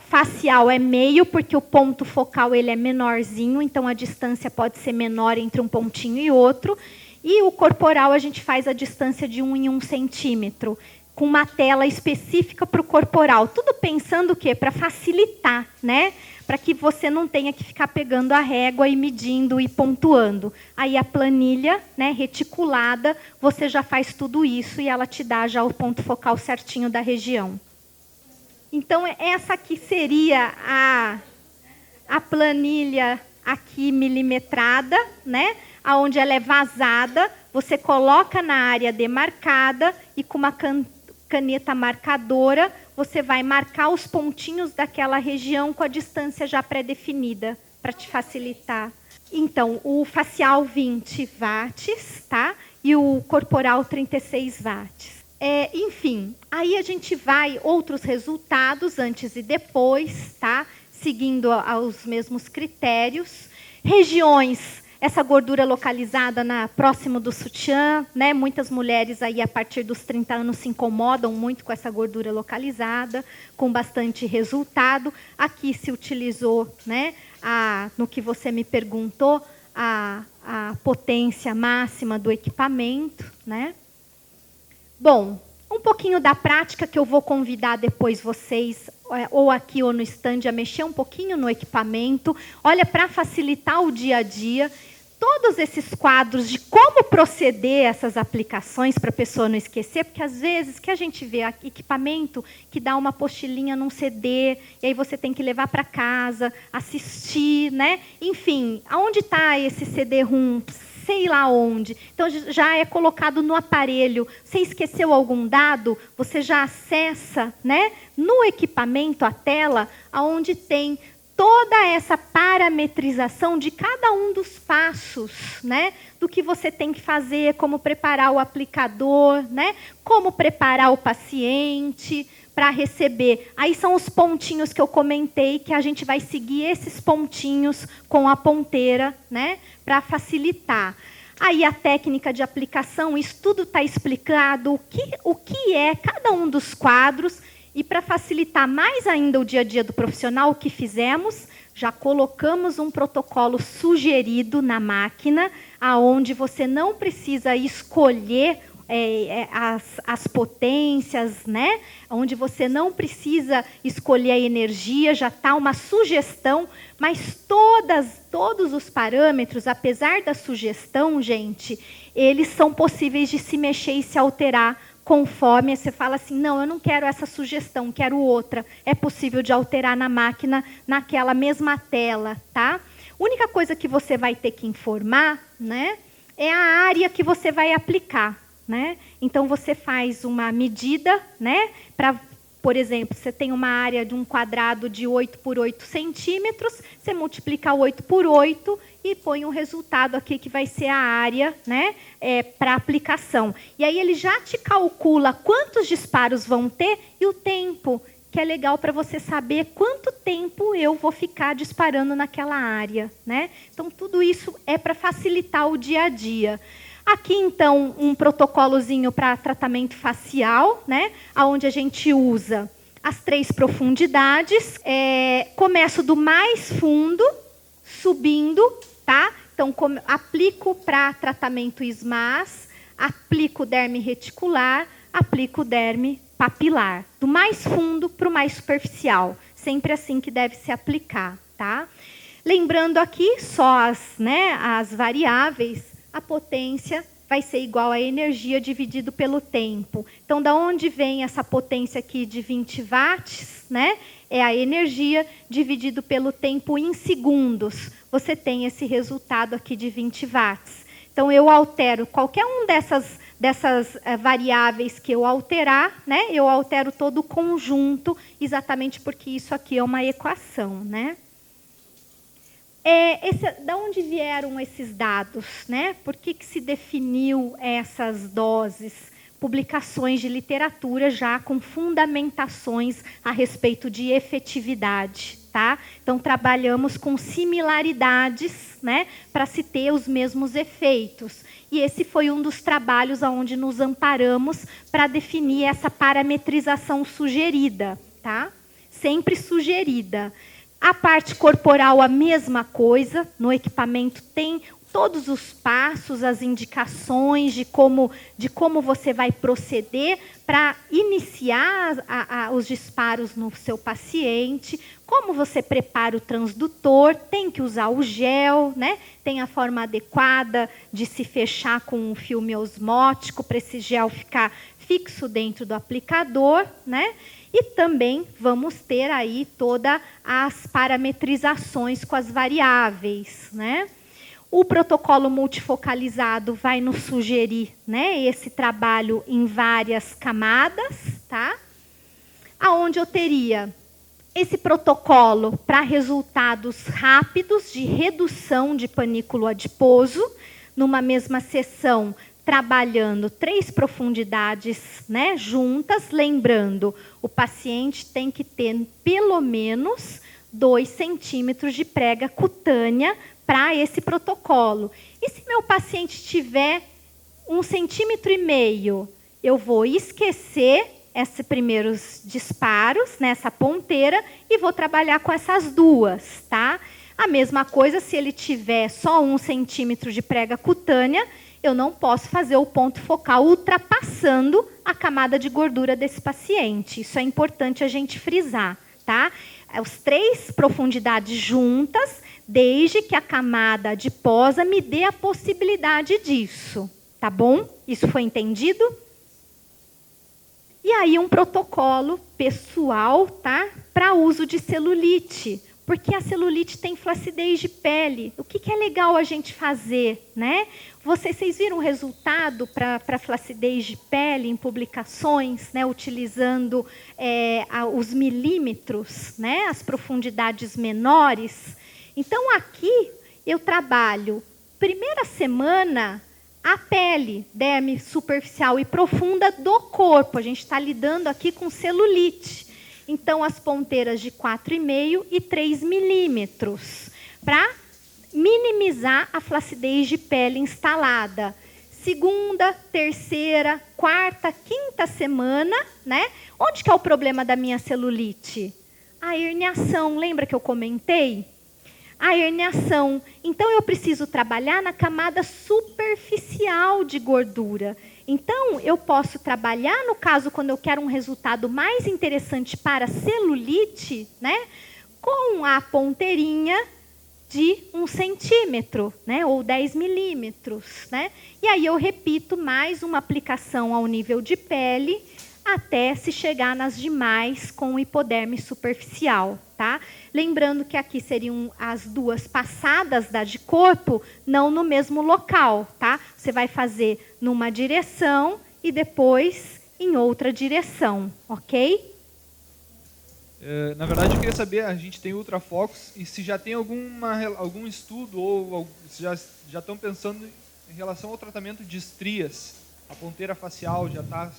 Facial é meio, porque o ponto focal ele é menorzinho, então a distância pode ser menor entre um pontinho e outro. E o corporal a gente faz a distância de 1 em 1 centímetro, com uma tela específica para o corporal. Tudo pensando o quê? Para facilitar, né? Para que você não tenha que ficar pegando a régua e medindo e pontuando. Aí a planilha, né, reticulada, você já faz tudo isso e ela te dá já o ponto focal certinho da região. Então, essa aqui seria a planilha aqui milimetrada, né? Onde ela é vazada, você coloca na área demarcada e com uma caneta marcadora, você vai marcar os pontinhos daquela região com a distância já pré-definida, para te facilitar. Então, o facial 20 watts, tá? E o corporal 36 watts. Enfim, aí a gente vai, outros resultados, antes e depois, tá? Seguindo aos mesmos critérios. Regiões, essa gordura localizada próximo do sutiã, né? Muitas mulheres aí a partir dos 30 anos se incomodam muito com essa gordura localizada, com bastante resultado. Aqui se utilizou, né, no que você me perguntou, a potência máxima do equipamento, né? Bom, um pouquinho da prática que eu vou convidar depois vocês, ou aqui ou no stand, a mexer um pouquinho no equipamento. Olha, para facilitar o dia a dia, todos esses quadros de como proceder essas aplicações para a pessoa não esquecer, porque às vezes que a gente vê equipamento que dá uma apostilinha num CD, e aí você tem que levar para casa, assistir, né? Enfim, aonde está esse CD-ROM? Sei lá onde. Então, já é colocado no aparelho. Você esqueceu algum dado, você já acessa, né, no equipamento a tela, onde tem toda essa parametrização de cada um dos passos, né, do que você tem que fazer, como preparar o aplicador, né, como preparar o paciente para receber. Aí são os pontinhos que eu comentei, que a gente vai seguir esses pontinhos com a ponteira, né, para facilitar. Aí a técnica de aplicação, isso tudo está explicado, o que é cada um dos quadros. E para facilitar mais ainda o dia a dia do profissional, o que fizemos? Já colocamos um protocolo sugerido na máquina, aonde você não precisa escolher as potências, né? Onde você não precisa escolher a energia, já está uma sugestão, mas todos os parâmetros, apesar da sugestão, gente, eles são possíveis de se mexer e se alterar conforme você fala assim, não, eu não quero essa sugestão, quero outra. É possível de alterar na máquina, naquela mesma tela, tá? A única coisa que você vai ter que informar, né, é a área que você vai aplicar. Né? Então, você faz uma medida, né? Por exemplo, você tem uma área de um quadrado de 8 por 8 centímetros, você multiplica 8 por 8 e põe um resultado aqui que vai ser a área, né, para aplicação. E aí ele já te calcula quantos disparos vão ter e o tempo que é legal para você saber quanto tempo eu vou ficar disparando naquela área, né? Então, tudo isso é para facilitar o dia a dia. Aqui, então, um protocolozinho para tratamento facial, né? Onde a gente usa as 3 profundidades. Começo do mais fundo, subindo, tá? Então, aplico para tratamento SMAS, aplico derme reticular, aplico derme papilar. Do mais fundo para o mais superficial. Sempre assim que deve se aplicar, tá? Lembrando aqui só as variáveis, a potência vai ser igual à energia dividido pelo tempo. Então, da onde vem essa potência aqui de 20 watts, né? É a energia dividido pelo tempo em segundos. Você tem esse resultado aqui de 20 watts. Então, eu altero qualquer um dessas variáveis que eu alterar, né? Eu altero todo o conjunto, exatamente porque isso aqui é uma equação, né? Da onde vieram esses dados, né? Por que se definiu essas doses? Publicações de literatura já com fundamentações a respeito de efetividade, tá? Então, trabalhamos com similaridades, né? Para se ter os mesmos efeitos. E esse foi um dos trabalhos onde nos amparamos para definir essa parametrização sugerida, tá? Sempre sugerida. A parte corporal, a mesma coisa. No equipamento tem todos os passos, as indicações de como você vai proceder para iniciar os disparos no seu paciente, como você prepara o transdutor, tem que usar o gel, né? Tem a forma adequada de se fechar com um filme osmótico para esse gel ficar fixo dentro do aplicador, né? E também vamos ter aí todas as parametrizações com as variáveis, né? O protocolo multifocalizado vai nos sugerir, né, esse trabalho em várias camadas, tá? Aonde eu teria esse protocolo para resultados rápidos de redução de panículo adiposo, numa mesma sessão, trabalhando 3 profundidades, né, juntas, lembrando, o paciente tem que ter pelo menos 2 centímetros de prega cutânea para esse protocolo. E se meu paciente tiver 1,5 centímetros, eu vou esquecer esses primeiros disparos, nessa ponteira, e vou trabalhar com essas 2, tá? A mesma coisa, se ele tiver só 1 centímetro de prega cutânea, eu não posso fazer o ponto focal ultrapassando a camada de gordura desse paciente. Isso é importante a gente frisar, tá? As 3 profundidades juntas, desde que a camada adiposa me dê a possibilidade disso, tá bom? Isso foi entendido? E aí um protocolo pessoal, tá? Para uso de celulite. Porque a celulite tem flacidez de pele. O que é legal a gente fazer, né? Vocês viram o resultado para flacidez de pele em publicações, né? Utilizando os milímetros, né? As profundidades menores. Então, aqui eu trabalho, primeira semana, a pele, derme superficial e profunda do corpo. A gente está lidando aqui com celulite. Então, as ponteiras de 4,5 e 3 milímetros, para minimizar a flacidez de pele instalada. Segunda, terceira, quarta, quinta semana, né? Onde que é o problema da minha celulite? A herniação, lembra que eu comentei? A herniação. Então, eu preciso trabalhar na camada superficial de gordura. Então, eu posso trabalhar, no caso, quando eu quero um resultado mais interessante para celulite, né, com a ponteirinha de 1 centímetro, né, ou 10 milímetros. Né? E aí eu repito mais uma aplicação ao nível de pele, até se chegar nas demais com hipoderme superficial. Tá? Lembrando que aqui seriam as 2 passadas da de corpo, não no mesmo local. Tá? Você vai fazer numa direção e depois em outra direção, ok? Na verdade, eu queria saber, a gente tem ultrafocos, e se já tem algum estudo, ou se já estão pensando em relação ao tratamento de estrias A ponteira facial já está...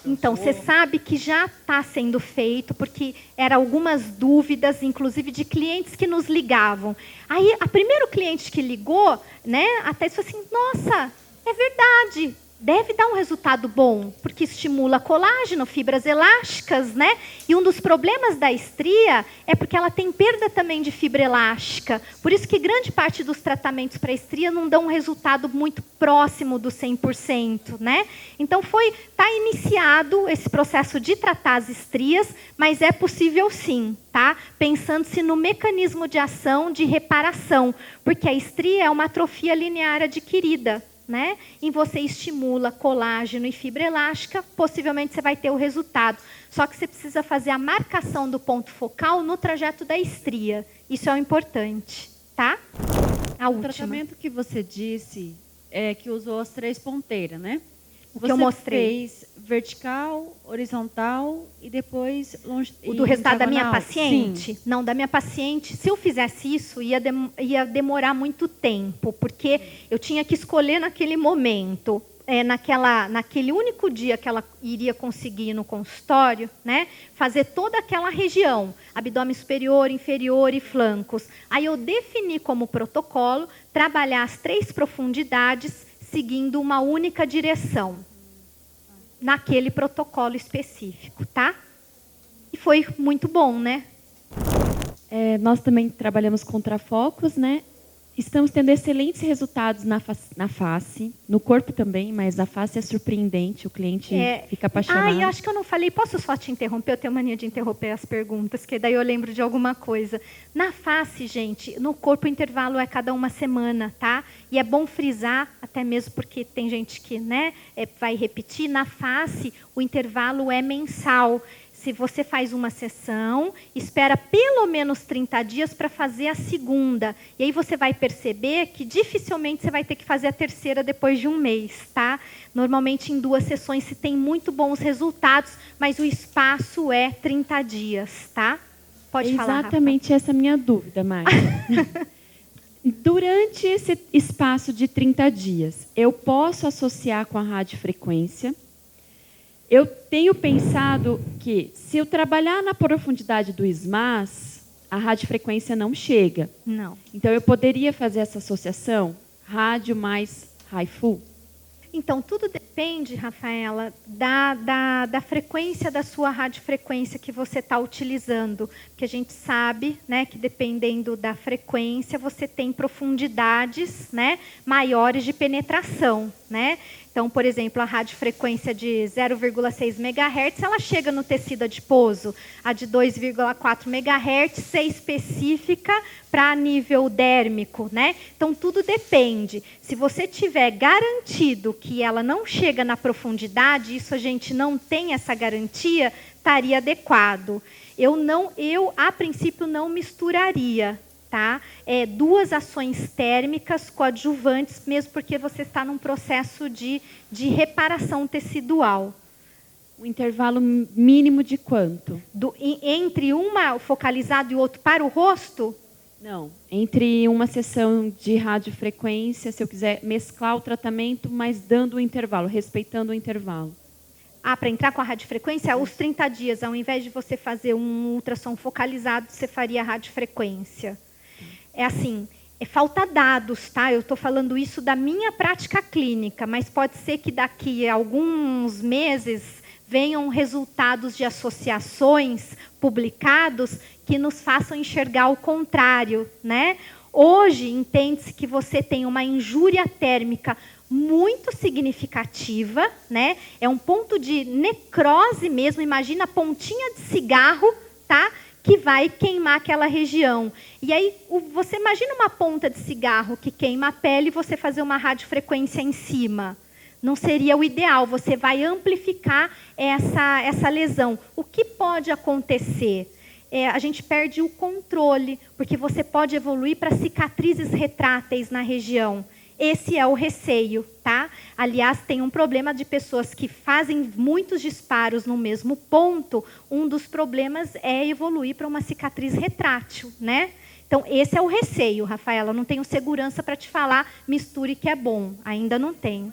Então, você sabe que já está sendo feito, porque eram algumas dúvidas, inclusive de clientes que nos ligavam. Aí, a primeiro cliente que ligou, né, até disse assim, nossa, é verdade, deve dar um resultado bom, porque estimula colágeno, fibras elásticas, né? E um dos problemas da estria é porque ela tem perda também de fibra elástica. Por isso que grande parte dos tratamentos para estria não dão um resultado muito próximo do 100%, né? Então, está iniciado esse processo de tratar as estrias, mas é possível sim, tá? Pensando-se no mecanismo de ação de reparação, porque a estria é uma atrofia linear adquirida, né? E você estimula colágeno e fibra elástica, possivelmente você vai ter o resultado. Só que você precisa fazer a marcação do ponto focal no trajeto da estria. Isso é o importante, tá? A O última. tratamento que você disse é que usou as 3 ponteiras, né? O que eu mostrei. Fez vertical, horizontal e depois O do resultado da minha diagonal? paciente? Sim. Não, da minha paciente. Se eu fizesse isso, ia demorar muito tempo, porque eu tinha que escolher naquele momento, naquele único dia que ela iria conseguir ir no consultório, né, fazer toda aquela região, abdômen superior, inferior e flancos. Aí eu defini como protocolo trabalhar as 3 profundidades seguindo uma única direção, naquele protocolo específico, tá? E foi muito bom, né? Nós também trabalhamos com trafocos, né? Estamos tendo excelentes resultados na face, no corpo também, mas a face é surpreendente, o cliente fica apaixonado. E acho que eu não falei, posso só te interromper? Eu tenho mania de interromper as perguntas, que daí eu lembro de alguma coisa. Na face, gente, no corpo o intervalo é cada 1 semana, tá? E é bom frisar, até mesmo porque tem gente que, né, vai repetir, na face o intervalo é mensal. Se você faz uma sessão, espera pelo menos 30 dias para fazer a segunda. E aí você vai perceber que dificilmente você vai ter que fazer a terceira depois de 1 mês, tá? Normalmente em 2 sessões se tem muito bons resultados, mas o espaço é 30 dias, tá? Pode falar, Exatamente essa minha dúvida, Mari. Durante esse espaço de 30 dias, eu posso associar com a radiofrequência. Eu tenho pensado que, se eu trabalhar na profundidade do SMAS, a radiofrequência não chega. Não. Então, eu poderia fazer essa associação, rádio mais HIFU? Então, tudo depende, Rafaela, da frequência da sua radiofrequência que você está utilizando. Porque a gente sabe, né, que dependendo da frequência, você tem profundidades, né, maiores de penetração, né? Então, por exemplo, a radiofrequência de 0,6 MHz, ela chega no tecido adiposo. A de 2,4 MHz é específica para nível dérmico, né? Então, tudo depende. Se você tiver garantido que ela não chega na profundidade, isso a gente não tem essa garantia, estaria adequado. Eu, a princípio, não misturaria, tá? 2 ações térmicas coadjuvantes, mesmo porque você está num processo de reparação tecidual. O intervalo mínimo de quanto? Entre uma focalizado e outro para o rosto? Não, entre uma sessão de radiofrequência, se eu quiser mesclar o tratamento, mas dando o intervalo, respeitando o intervalo. Para entrar com a radiofrequência, os 30 dias, ao invés de você fazer um ultrassom focalizado, você faria a radiofrequência. É assim, falta dados, tá? Eu estou falando isso da minha prática clínica, mas pode ser que daqui a alguns meses venham resultados de associações publicados que nos façam enxergar o contrário, né? Hoje, entende-se que você tem uma injúria térmica muito significativa, né? É um ponto de necrose mesmo, imagina a pontinha de cigarro, tá? Que vai queimar aquela região. E aí, você imagina uma ponta de cigarro que queima a pele e você fazer uma radiofrequência em cima. Não seria o ideal, você vai amplificar essa lesão. O que pode acontecer? A gente perde o controle, porque você pode evoluir para cicatrizes retráteis na região. Esse é o receio, tá? Aliás, tem um problema de pessoas que fazem muitos disparos no mesmo ponto. Um dos problemas é evoluir para uma cicatriz retrátil, né? Então, esse é o receio, Rafaela. Eu não tenho segurança para te falar, misture que é bom. Ainda não tenho.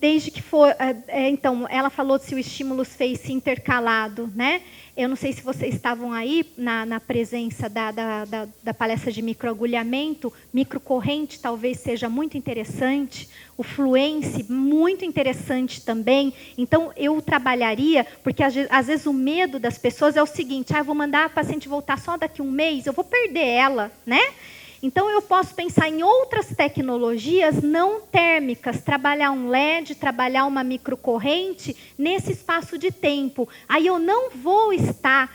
desde que for... então, ela falou se o estímulo fez-se intercalado, né? Eu não sei se vocês estavam aí na presença da palestra de microagulhamento. Microcorrente talvez seja muito interessante. O fluence, muito interessante também. Então, eu trabalharia, porque às vezes o medo das pessoas é o seguinte, eu vou mandar a paciente voltar só daqui a um mês, eu vou perder ela, né? Então, eu posso pensar em outras tecnologias não térmicas, trabalhar um LED, trabalhar uma microcorrente nesse espaço de tempo. Aí eu não vou estar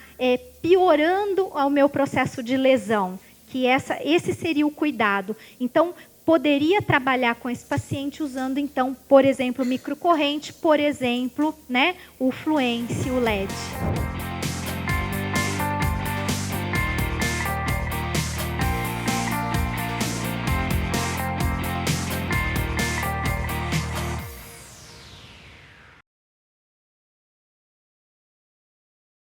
piorando o meu processo de lesão, que esse seria o cuidado. Então, poderia trabalhar com esse paciente usando, então, por exemplo, microcorrente, por exemplo, né, o fluence, o LED.